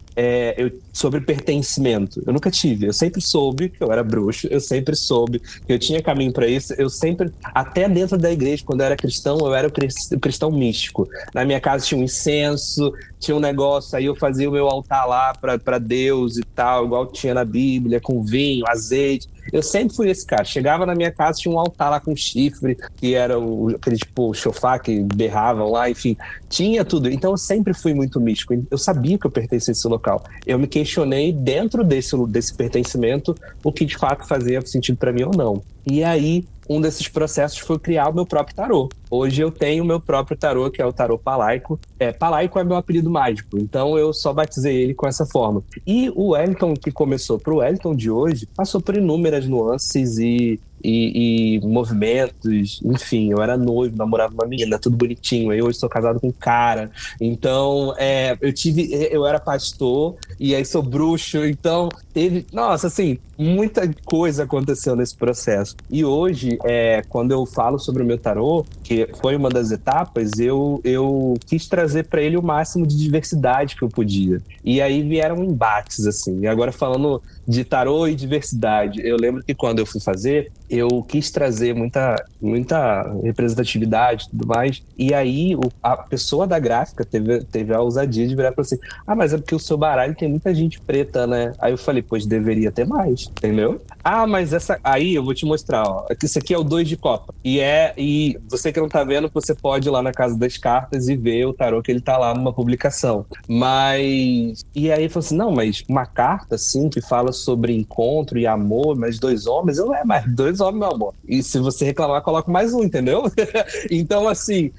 sobre pertencimento. Eu nunca tive. Eu sempre soube que eu era bruxo, eu sempre soube que eu tinha caminho para isso. Eu sempre, até dentro da igreja, quando eu era cristão, eu era o cristão místico. Na minha casa tinha um incenso, tinha um negócio, aí eu fazia o meu altar lá para Deus e tal, igual tinha na Bíblia, com vinho, azeite. Eu sempre fui esse cara. Chegava na minha casa, tinha um altar lá com chifre, que era aquele tipo chofar que berravam lá, enfim. Tinha tudo. Então eu sempre fui muito místico. Eu sabia que eu pertencia a esse local. Eu me questionei dentro desse pertencimento o que de fato fazia sentido para mim ou não. E aí, um desses processos foi criar o meu próprio tarô. Hoje eu tenho o meu próprio tarô, que é o tarô Palaico. Palaico é meu apelido mágico, então eu só batizei ele com essa forma. E o Wellington, que começou pro Wellington de hoje, passou por inúmeras nuances e movimentos, enfim, eu era noivo, namorava uma menina, tudo bonitinho, aí hoje sou casado com um cara, então eu era pastor, e aí sou bruxo, então nossa, assim, muita coisa aconteceu nesse processo. E hoje, quando eu falo sobre o meu tarô, que foi uma das etapas, eu quis trazer para ele o máximo de diversidade que eu podia. E aí vieram embates, assim. E agora falando de tarô e diversidade, eu lembro que quando eu fui fazer, eu quis trazer muita representatividade e tudo mais. E aí a pessoa da gráfica teve a ousadia de virar e falar assim, mas é porque o seu baralho tem muita gente preta, né? Aí eu falei, pois deveria ter mais. entendeu? Ah, mas essa. Aí eu vou te mostrar, ó. Isso aqui é o 2 de copa. E você que não tá vendo, você pode ir lá na Casa das Cartas e ver o tarô que ele tá lá numa publicação. Mas. E aí falou assim: não, mas uma carta, assim, que fala sobre encontro e amor, mas 2 homens, eu mais 2 homens, meu amor. E se você reclamar, coloco mais um, entendeu? Então, assim,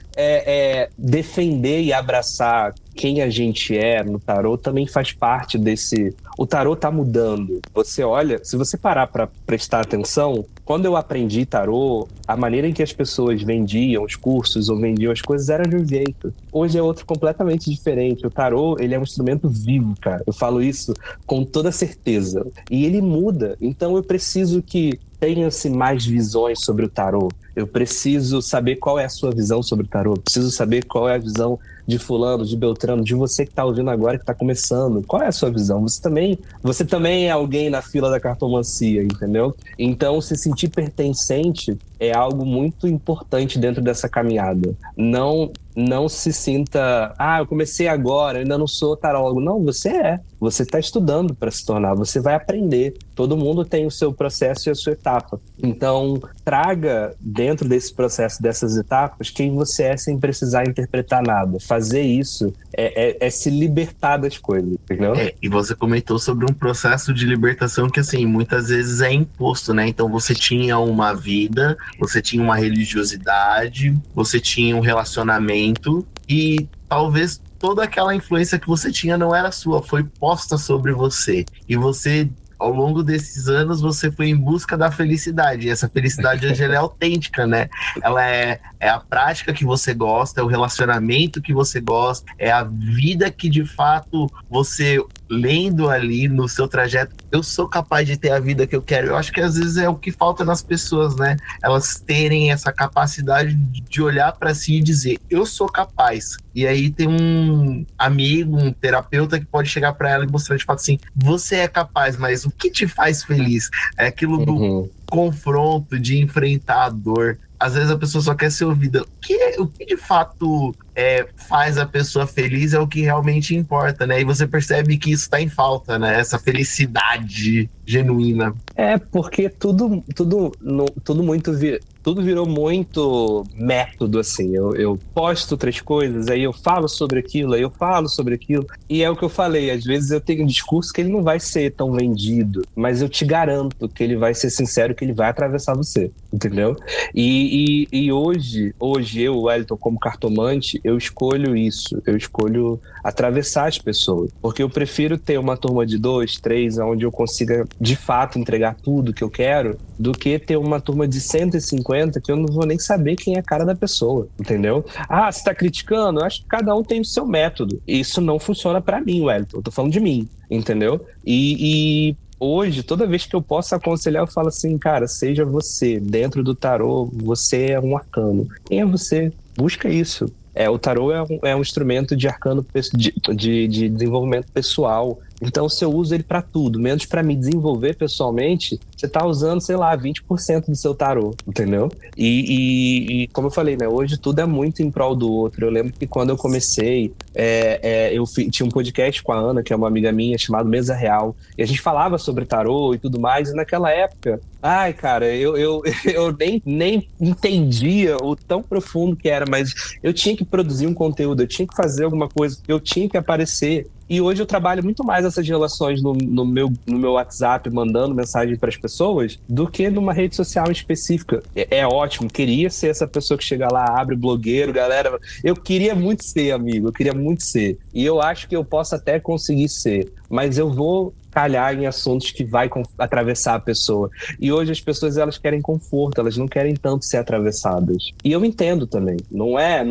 defender e abraçar quem a gente é no tarô também faz parte desse... O tarô tá mudando. Você olha, se você parar para prestar atenção, quando eu aprendi tarô, a maneira em que as pessoas vendiam os cursos ou vendiam as coisas era de um jeito. Hoje é outro completamente diferente. O tarô, ele é um instrumento vivo, cara. Eu falo isso com toda certeza. E ele muda. Então eu preciso que tenha-se mais visões sobre o tarô. Eu preciso saber qual é a sua visão sobre o tarô. Eu preciso saber qual é a visão de fulano, de Beltrano, de você que está ouvindo agora, que está começando. Qual é a sua visão? Você também é alguém na fila da cartomancia, entendeu? Então, se sentir pertencente é algo muito importante dentro dessa caminhada. Não se sinta, eu comecei agora, eu ainda não sou tarólogo. Não, você é. Você está estudando para se tornar, você vai aprender. Todo mundo tem o seu processo e a sua etapa. Então, traga dentro desse processo, dessas etapas, quem você é sem precisar interpretar nada. Fazer isso é se libertar das coisas, entendeu? E você comentou sobre um processo de libertação que, assim, muitas vezes é imposto, né? Então, você tinha uma vida, você tinha uma religiosidade, você tinha um relacionamento e talvez toda aquela influência que você tinha não era sua, foi posta sobre você. E você, ao longo desses anos, você foi em busca da felicidade. E essa felicidade hoje ela é autêntica, né? Ela é a prática que você gosta, é o relacionamento que você gosta, é a vida que, de fato, você... lendo ali no seu trajeto, eu sou capaz de ter a vida que eu quero. Eu acho que às vezes é o que falta nas pessoas, né? Elas terem essa capacidade de olhar para si e dizer, eu sou capaz. E aí tem um amigo, um terapeuta que pode chegar para ela e mostrar de fato assim, você é capaz, mas o que te faz feliz? É aquilo do confronto, de enfrentar a dor. Às vezes a pessoa só quer ser ouvida. O que de fato faz a pessoa feliz é o que realmente importa, né? E você percebe que isso está em falta, né? Essa felicidade genuína. Porque tudo virou muito método, assim. Eu posto 3 coisas, aí eu falo sobre aquilo, aí eu falo sobre aquilo. E é o que eu falei, às vezes eu tenho um discurso que ele não vai ser tão vendido, mas eu te garanto que ele vai ser sincero, que ele vai atravessar você, entendeu? E hoje eu, Wellington, como cartomante, eu escolho isso. Eu escolho atravessar as pessoas. Porque eu prefiro ter uma turma de 2, 3, onde eu consiga, de fato, entregar tudo que eu quero, do que ter uma turma de 150 que eu não vou nem saber quem é a cara da pessoa, entendeu? Você tá criticando? Eu acho que cada um tem o seu método. Isso não funciona pra mim, Wellington. Eu tô falando de mim, entendeu? E hoje, toda vez que eu posso aconselhar, eu falo assim, cara, seja você. Dentro do tarô, você é um arcano. Quem é você? Busca isso. O tarô é um instrumento de arcano, de desenvolvimento pessoal. Então, se eu uso ele para tudo, menos para me desenvolver pessoalmente, você tá usando, sei lá, 20% do seu tarô, entendeu? E como eu falei, né, hoje tudo é muito em prol do outro. Eu lembro que quando eu comecei, tinha um podcast com a Ana, que é uma amiga minha, chamado Mesa Real, e a gente falava sobre tarô e tudo mais, e naquela época, cara, eu nem entendia o tão profundo que era, mas eu tinha que produzir um conteúdo, eu tinha que fazer alguma coisa, eu tinha que aparecer. E hoje eu trabalho muito mais essas relações no meu WhatsApp, mandando mensagem para as pessoas, do que numa rede social específica. É ótimo, queria ser essa pessoa que chega lá, abre blogueiro, galera. Eu queria muito ser, amigo, eu queria muito ser. E eu acho que eu posso até conseguir ser, mas eu vou calhar em assuntos que vai atravessar a pessoa. E hoje as pessoas, elas querem conforto, elas não querem tanto ser atravessadas. E eu entendo também. Não é...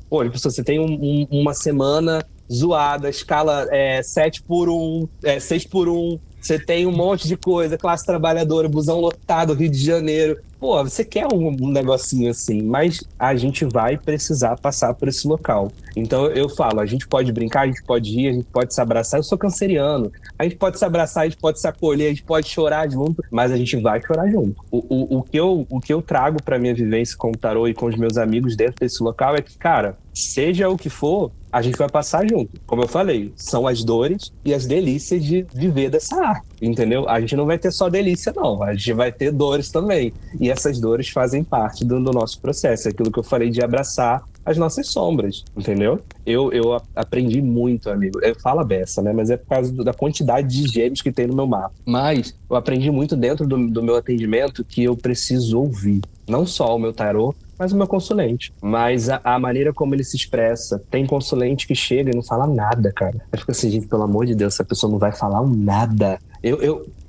Pô, você tem uma semana zoada, escala 7x1, 6x1, você tem um monte de coisa, classe trabalhadora, busão lotado, Rio de Janeiro. Pô, você quer um negocinho assim, mas a gente vai precisar passar por esse local. Então eu falo, a gente pode brincar, a gente pode rir, a gente pode se abraçar. Eu sou canceriano. A gente pode se abraçar, a gente pode se acolher, a gente pode chorar junto, mas a gente vai chorar junto. O que eu trago pra minha vivência com o tarô e com os meus amigos dentro desse local é que, cara, seja o que for, a gente vai passar junto. Como eu falei, são as dores e as delícias de viver dessa arte, entendeu? A gente não vai ter só delícia, não. A gente vai ter dores também. E essas dores fazem parte do nosso processo. É aquilo que eu falei de abraçar as nossas sombras, entendeu? Eu aprendi muito, amigo. Eu falo a beça, né? Mas é por causa da quantidade de gêmeos que tem no meu mapa. Mas eu aprendi muito dentro do meu atendimento que eu preciso ouvir. Não só o meu tarô, mas o meu consulente. Mas a maneira como ele se expressa. Tem consulente que chega e não fala nada, cara. Eu fico assim, gente, pelo amor de Deus, essa pessoa não vai falar um nada.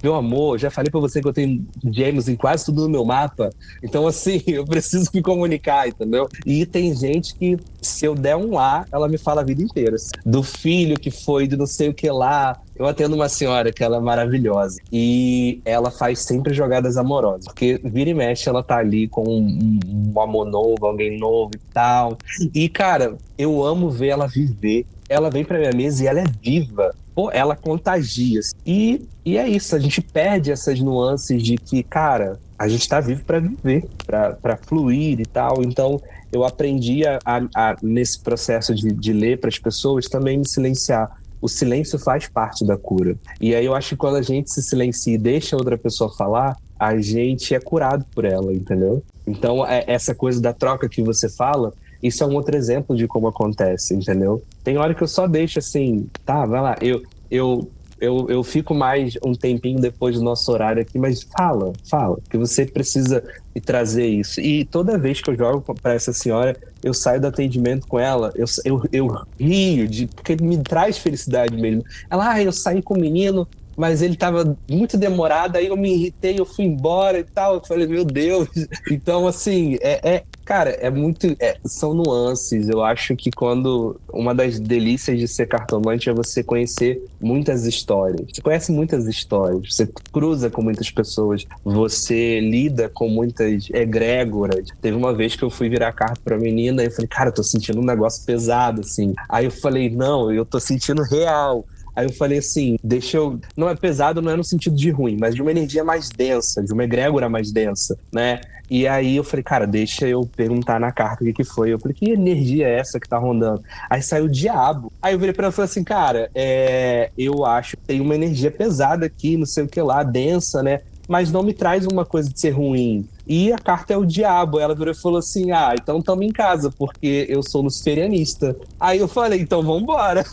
Meu amor, já falei pra você que eu tenho gêmeos em quase tudo no meu mapa. Então, assim, eu preciso me comunicar, entendeu? E tem gente que, se eu der um A, ela me fala a vida inteira. Do filho que foi, de não sei o que lá. Eu atendo uma senhora que ela é maravilhosa. E ela faz sempre jogadas amorosas. Porque vira e mexe, ela tá ali com um amor novo, alguém novo e tal. E, cara, eu amo ver ela viver. Ela vem pra minha mesa e ela é viva. Pô, ela contagia. E é isso, a gente perde essas nuances de que, cara, a gente tá vivo pra viver, pra fluir e tal. Então, eu aprendi nesse processo de ler pras pessoas, também me silenciar. O silêncio faz parte da cura. E aí eu acho que quando a gente se silencia e deixa outra pessoa falar, a gente é curado por ela, entendeu? Então, essa coisa da troca que você fala, isso é um outro exemplo de como acontece, entendeu? Tem hora que eu só deixo assim, tá, vai lá, eu fico mais um tempinho depois do nosso horário aqui, mas fala, que você precisa me trazer isso. E toda vez que eu jogo para essa senhora, eu saio do atendimento com ela, eu rio, porque me traz felicidade mesmo. Ela, eu saí com o menino, mas ele tava muito demorado, aí eu me irritei, eu fui embora e tal. Eu falei, meu Deus. Então, assim, cara, são nuances. Eu acho que quando uma das delícias de ser cartomante é você conhecer muitas histórias. Você conhece muitas histórias, você cruza com muitas pessoas, você lida com muitas egrégoras. Teve uma vez que eu fui virar carta pra menina e eu falei, cara, eu tô sentindo um negócio pesado, assim. Aí eu falei, não, eu tô sentindo real. Aí eu falei assim, não é pesado, não é no sentido de ruim, mas de uma energia mais densa, de uma egrégora mais densa, né? E aí eu falei, cara, deixa eu perguntar na carta o que foi. Eu falei, que energia é essa que tá rondando? Aí saiu o diabo. Aí eu virei pra ela e falei assim, cara, eu acho que tem uma energia pesada aqui, não sei o que lá, densa, né? Mas não me traz uma coisa de ser ruim. E a carta é o diabo. Ela virou e falou assim, então tamo em casa, porque eu sou luciferianista. Aí eu falei, então vambora.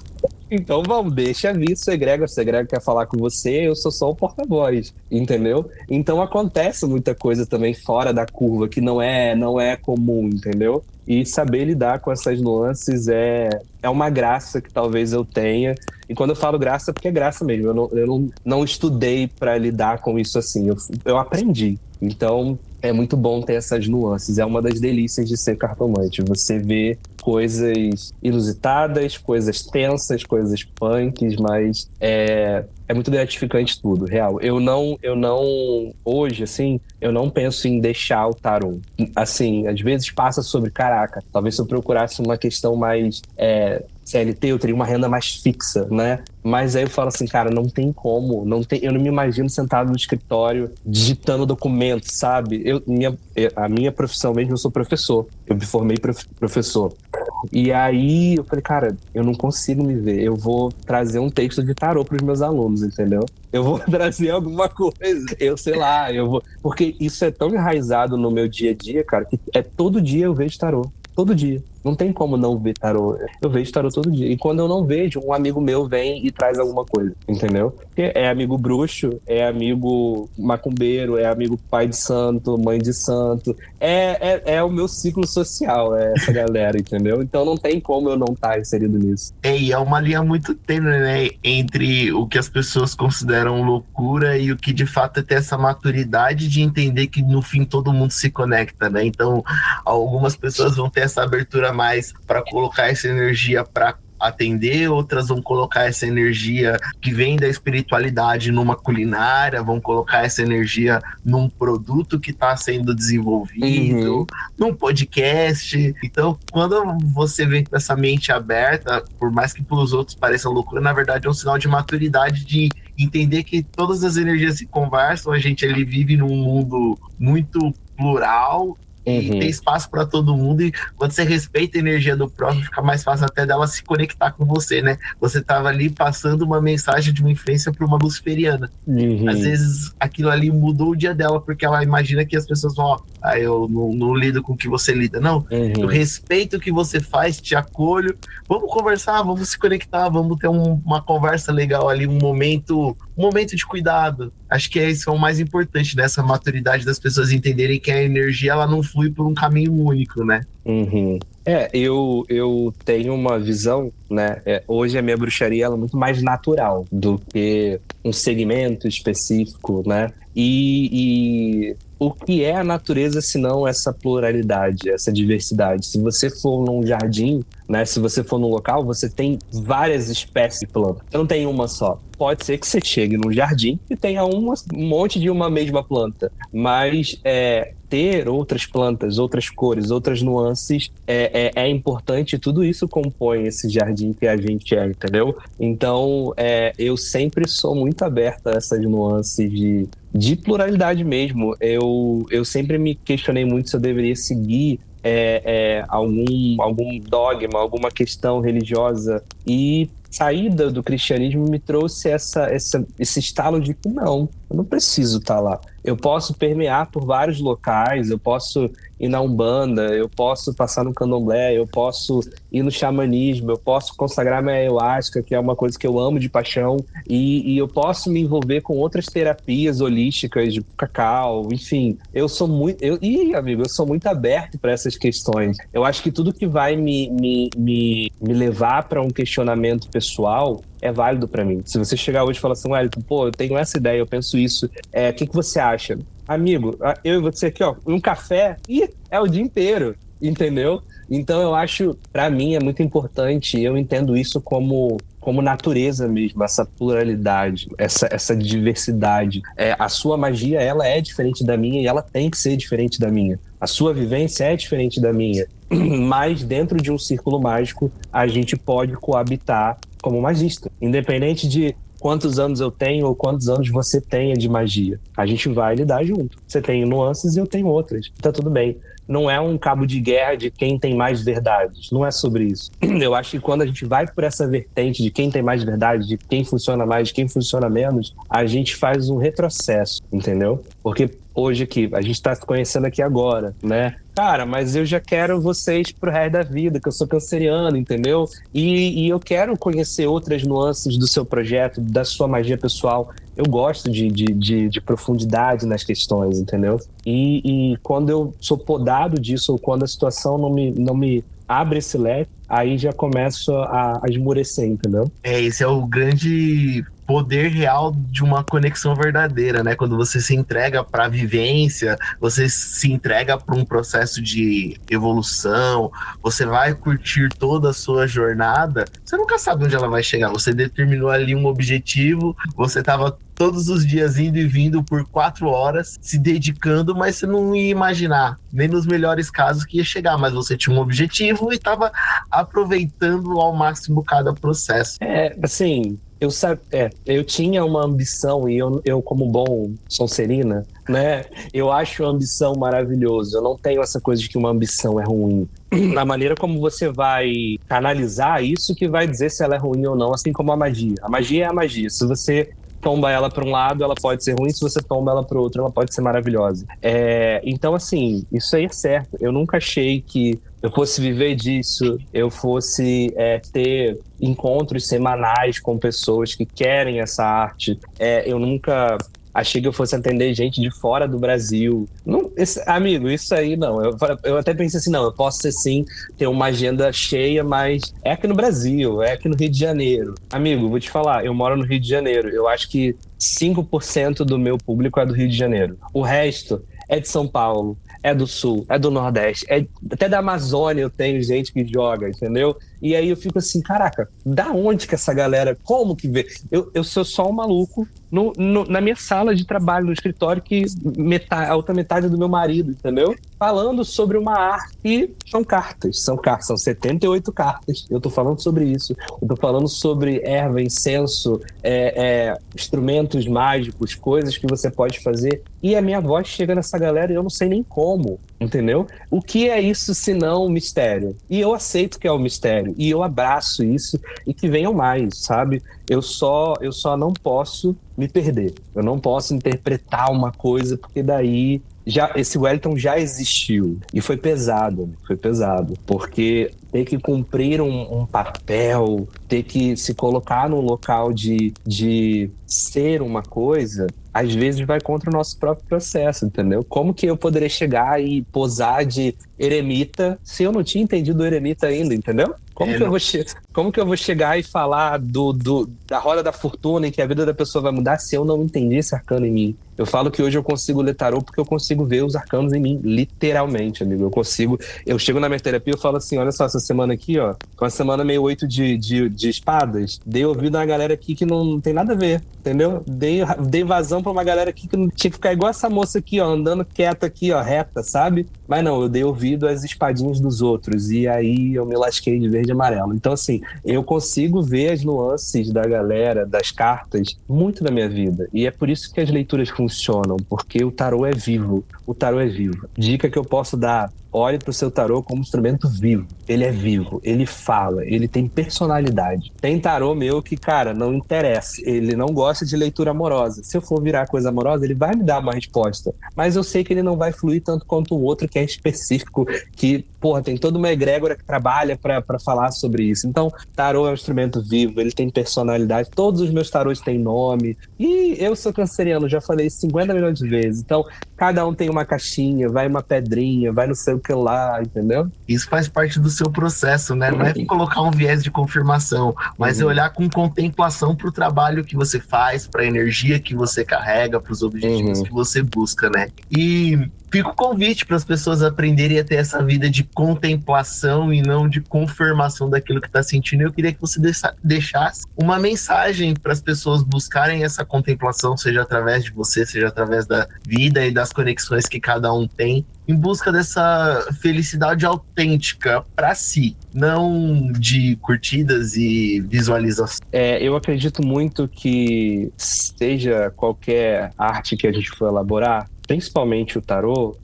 Então vamos, deixa vir se o egrégor quer falar com você, eu sou só o porta-voz, entendeu? Então acontece muita coisa também fora da curva, que não é comum, entendeu? E saber lidar com essas nuances é uma graça que talvez eu tenha. E quando eu falo graça, é porque é graça mesmo. Eu não estudei para lidar com isso assim, eu aprendi. Então é muito bom ter essas nuances, é uma das delícias de ser cartomante. Você vê coisas inusitadas, coisas tensas, coisas punks, mas é muito gratificante tudo, real. Eu não, hoje, assim, eu não penso em deixar o tarô. Assim, às vezes passa sobre, caraca, talvez se eu procurasse uma questão mais CLT, eu teria uma renda mais fixa, né? Mas aí eu falo assim, cara, não tem como, eu não me imagino sentado no escritório digitando documentos, sabe? A minha profissão mesmo, eu sou professor. Eu me formei professor. E aí eu falei, cara, eu não consigo me ver. Eu vou trazer um texto de tarô pros meus alunos, entendeu? Eu vou trazer alguma coisa. Eu sei lá, eu vou... Porque isso é tão enraizado no meu dia a dia, cara, que todo dia eu vejo tarô. Todo dia. Não tem como não ver tarô. Eu vejo tarô todo dia. E quando eu não vejo, um amigo meu vem e traz alguma coisa, entendeu? Porque é amigo bruxo, é amigo macumbeiro, é amigo pai de santo, mãe de santo. É o meu ciclo social, essa galera, entendeu? Então não tem como eu não estar inserido nisso. E é uma linha muito tênue, né? Entre o que as pessoas consideram loucura e o que de fato é ter essa maturidade de entender que no fim todo mundo se conecta, né? Então algumas pessoas vão ter essa abertura mais para colocar essa energia para atender, outras vão colocar essa energia que vem da espiritualidade numa culinária, vão colocar essa energia num produto que está sendo desenvolvido, num podcast. Então, quando você vem com essa mente aberta, por mais que para os outros pareça loucura, na verdade é um sinal de maturidade, de entender que todas as energias se conversam, a gente ali vive num mundo muito plural, e tem espaço para todo mundo, e quando você respeita a energia do próximo, fica mais fácil até dela se conectar com você, né? Você tava ali passando uma mensagem de uma influência para uma luciferiana. Às vezes aquilo ali mudou o dia dela, porque ela imagina que as pessoas vão, eu não lido com o que você lida. Não, eu respeito o que você faz, te acolho, vamos conversar, vamos se conectar, vamos ter uma conversa legal ali, um momento de cuidado. Acho que isso é o mais importante, né? Essa maturidade das pessoas entenderem que a energia ela não flui por um caminho único, né? Eu tenho uma visão, né? Hoje a minha bruxaria ela é muito mais natural do que um segmento específico, né? E o que é a natureza se não essa pluralidade, essa diversidade? Se você for num jardim, né? Se você for num local, você tem várias espécies de planta. Você não tem uma só. Pode ser que você chegue num jardim e tenha um monte de uma mesma planta, mas ter outras plantas, outras cores, outras nuances é importante, e tudo isso compõe esse jardim que a gente entendeu? Então, eu sempre sou muito aberta a essas nuances de pluralidade mesmo. Eu sempre me questionei muito se eu deveria seguir algum dogma, alguma questão religiosa, e saída do cristianismo me trouxe esse estalo de que não, eu não preciso estar lá. Eu posso permear por vários locais, eu posso ir na Umbanda, eu posso passar no Candomblé, eu posso ir no xamanismo, eu posso consagrar minha ayahuasca, que é uma coisa que eu amo de paixão, e eu posso me envolver com outras terapias holísticas, de cacau, enfim. Eu sou muito aberto para essas questões. Eu acho que tudo que vai me levar para um questionamento pessoal é válido para mim. Se você chegar hoje e falar assim, Wellington, eu tenho essa ideia, eu penso isso, o que você acha? Amigo, eu e você aqui, um café, é o dia inteiro, entendeu? Então eu acho, para mim, é muito importante, eu entendo isso como natureza mesmo, essa pluralidade, essa diversidade. A sua magia, ela é diferente da minha e ela tem que ser diferente da minha. A sua vivência é diferente da minha, mas dentro de um círculo mágico, a gente pode coabitar como magista, independente de quantos anos eu tenho ou quantos anos você tenha de magia. A gente vai lidar junto. Você tem nuances e eu tenho outras. Tá tudo bem. Não é um cabo de guerra de quem tem mais verdades. Não é sobre isso. Eu acho que quando a gente vai por essa vertente de quem tem mais verdade, de quem funciona mais, de quem funciona menos, a gente faz um retrocesso, entendeu? Porque hoje aqui, a gente tá se conhecendo aqui agora, né? Cara, mas eu já quero vocês pro resto da vida, que eu sou canceriano, entendeu? E eu quero conhecer outras nuances do seu projeto, da sua magia pessoal. Eu gosto de profundidade nas questões, entendeu? E quando eu sou podado disso, ou quando a situação não me abre esse leque, aí já começo a esmurecer, entendeu? Esse é o grande poder real de uma conexão verdadeira, né? Quando você se entrega para a vivência, você se entrega para um processo de evolução, você vai curtir toda a sua jornada, você nunca sabe onde ela vai chegar. Você determinou ali um objetivo, você estava todos os dias indo e vindo por 4 horas, se dedicando, mas você não ia imaginar, nem nos melhores casos, que ia chegar, mas você tinha um objetivo e estava aproveitando ao máximo cada processo. Eu tinha uma ambição, e eu como bom sonserina, né, eu acho a ambição maravilhosa. Eu não tenho essa coisa de que uma ambição é ruim. A maneira como você vai canalizar isso que vai dizer se ela é ruim ou não, assim como a magia. A magia é a magia. Se você tomba ela para um lado, ela pode ser ruim. Se você tomba ela para o outro, ela pode ser maravilhosa. Então, assim, isso aí é certo. Eu nunca achei que eu fosse viver disso, eu fosse ter encontros semanais com pessoas que querem essa arte. Eu nunca achei que eu fosse atender gente de fora do Brasil. Não, amigo, isso aí não. Eu até pensei assim, não, eu posso ser sim, ter uma agenda cheia, mas é aqui no Brasil, é aqui no Rio de Janeiro. Amigo, vou te falar, eu moro no Rio de Janeiro. Eu acho que 5% do meu público é do Rio de Janeiro. O resto é de São Paulo, é do Sul, é do Nordeste, até da Amazônia eu tenho gente que joga, entendeu? E aí eu fico assim, caraca, da onde que essa galera, como que vê? Eu sou só um maluco na minha sala de trabalho, no escritório, que a outra metade do meu marido, entendeu? Falando sobre uma arte que são cartas, são 78 cartas. Eu tô falando sobre isso. Eu tô falando sobre erva, incenso, instrumentos mágicos, coisas que você pode fazer. E a minha voz chega nessa galera e eu não sei nem como, entendeu? O que é isso se não um mistério? E eu aceito que é um mistério. E eu abraço isso e que venham mais, sabe? Eu só não posso me perder. Eu não posso interpretar uma coisa, porque daí esse Wellington já existiu. E foi pesado, porque ter que cumprir um papel, ter que se colocar no local de ser uma coisa, às vezes vai contra o nosso próprio processo, entendeu? Como que eu poderia chegar e posar de eremita se eu não tinha entendido o eremita ainda, entendeu? Como que eu vou chegar e falar da roda da fortuna, em que a vida da pessoa vai mudar, se eu não entendi esse arcano em mim? Eu falo que hoje eu consigo ler tarô porque eu consigo ver os arcanos em mim, literalmente, amigo. Eu chego na minha terapia e falo assim, olha só, essa semana aqui, ó, uma semana meio 8 de espadas, dei ouvido a uma galera aqui que não tem nada a ver, entendeu? Dei vazão pra uma galera aqui que não tinha que ficar igual essa moça aqui, ó, andando quieta aqui, ó, reta, sabe? Mas não, eu dei ouvido às espadinhas dos outros, e aí eu me lasquei de verde e amarelo. Então, assim, eu consigo ver as nuances da galera, das cartas, muito na minha vida. E é por isso que as leituras funcionam, porque o tarô é vivo. O tarô é vivo. Dica que eu posso dar: olhe para o seu tarô como um instrumento vivo. Ele é vivo, ele fala, ele tem personalidade. Tem tarô meu que, cara, não interessa. Ele não gosta de leitura amorosa. Se eu for virar coisa amorosa, ele vai me dar uma resposta. Mas eu sei que ele não vai fluir tanto quanto o outro, que é específico, que, porra, tem toda uma egrégora que trabalha para falar sobre isso. Então, tarô é um instrumento vivo, ele tem personalidade. Todos os meus tarôs têm nome. E eu sou canceriano, já falei 50 milhões de vezes. Então, cada um tem uma caixinha, vai uma pedrinha, vai não sei o que lá, entendeu? Isso faz parte do seu processo, né? Não é colocar um viés de confirmação, mas é olhar com contemplação para o trabalho que você faz, para a energia que você carrega, para os objetivos que você busca, né? E fica o convite para as pessoas aprenderem a ter essa vida de contemplação e não de confirmação daquilo que está sentindo. Eu queria que você deixasse uma mensagem para as pessoas buscarem essa contemplação, seja através de você, seja através da vida e das conexões que cada um tem, em busca dessa felicidade autêntica para si, não de curtidas e visualizações. Eu acredito muito que, seja qualquer arte que a gente for elaborar, principalmente o tarô,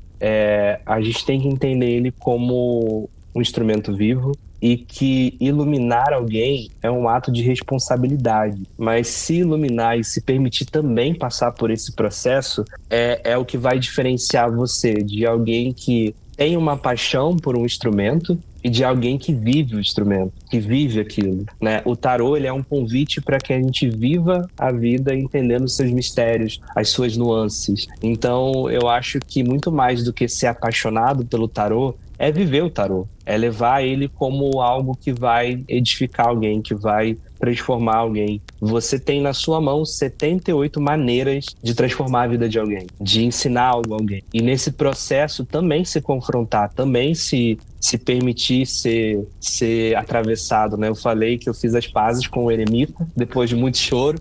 a gente tem que entender ele como um instrumento vivo e que iluminar alguém é um ato de responsabilidade. Mas se iluminar e se permitir também passar por esse processo é o que vai diferenciar você de alguém que tem uma paixão por um instrumento e de alguém que vive o instrumento, que vive aquilo, né? O tarô, ele é um convite para que a gente viva a vida entendendo os seus mistérios, as suas nuances. Então, eu acho que muito mais do que ser apaixonado pelo tarô, é viver o tarô, é levar ele como algo que vai edificar alguém, que vai transformar alguém. Você tem na sua mão 78 maneiras de transformar a vida de alguém, de ensinar algo a alguém. E nesse processo também se confrontar, também se permitir ser atravessado, né? Eu falei que eu fiz as pazes com o eremita, depois de muito choro,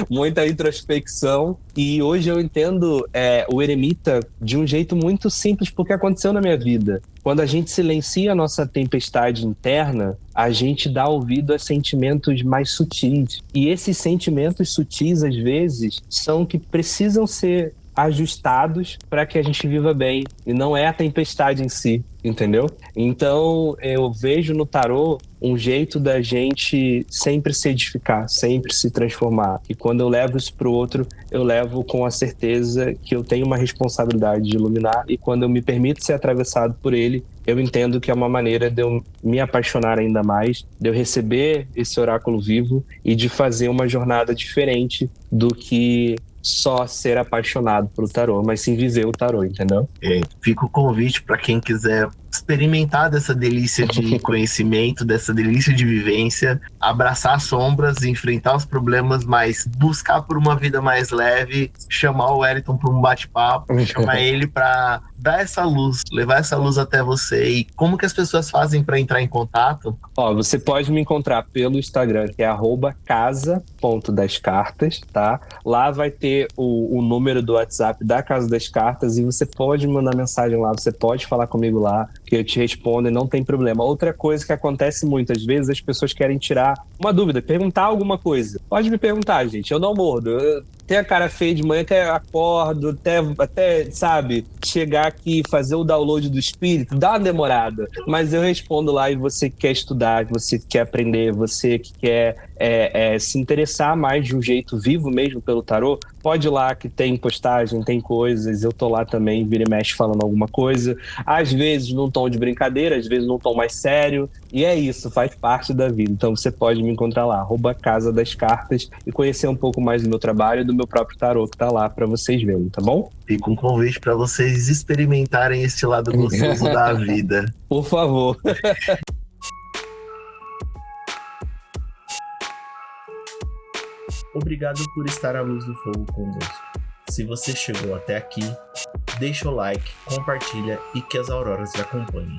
muita introspecção, e hoje eu entendo o eremita de um jeito muito simples, porque aconteceu na minha vida. Quando a gente silencia a nossa tempestade interna, a gente dá ouvido a sentimentos mais sutis. E esses sentimentos sutis, às vezes, são que precisam ser ajustados para que a gente viva bem. E não é a tempestade em si, entendeu? Então, eu vejo no tarô um jeito da gente sempre se edificar, sempre se transformar. E quando eu levo isso para o outro, eu levo com a certeza que eu tenho uma responsabilidade de iluminar, e quando eu me permito ser atravessado por ele, eu entendo que é uma maneira de eu me apaixonar ainda mais, de eu receber esse oráculo vivo e de fazer uma jornada diferente do que só ser apaixonado pelo tarô, mas sim viver o tarô, entendeu? Fica o convite para quem quiser experimentar dessa delícia de conhecimento, dessa delícia de vivência, abraçar as sombras, enfrentar os problemas, mas buscar por uma vida mais leve, chamar o Wellington para um bate-papo, chamar ele para dar essa luz, levar essa luz até você. E como que as pessoas fazem para entrar em contato? Ó, você pode me encontrar pelo Instagram, que é @casa.dascartas, tá? Lá vai ter o número do WhatsApp da Casa das Cartas e você pode me mandar mensagem lá, você pode falar comigo lá, que eu te respondo e não tem problema. Outra coisa que acontece muitas vezes, as pessoas querem tirar uma dúvida, perguntar alguma coisa. Pode me perguntar, gente, eu não mordo. Eu tenho a cara feia de manhã, até acordo, até, sabe, chegar aqui e fazer o download do espírito, dá uma demorada. Mas eu respondo lá e você que quer estudar, que você quer aprender, você que quer se interessar mais de um jeito vivo mesmo pelo tarô, pode ir lá que tem postagem, tem coisas, eu tô lá também, vira e mexe falando alguma coisa, às vezes num tom de brincadeira, às vezes num tom mais sério, e é isso, faz parte da vida. Então você pode me encontrar lá, @Casa das Cartas, e conhecer um pouco mais do meu trabalho e do meu próprio tarô que tá lá pra vocês verem, tá bom? Fica um convite para vocês experimentarem este lado gostoso da vida. Por favor. Obrigado por estar à luz do fogo conosco. Se você chegou até aqui, deixa o like, compartilha e que as auroras te acompanhem.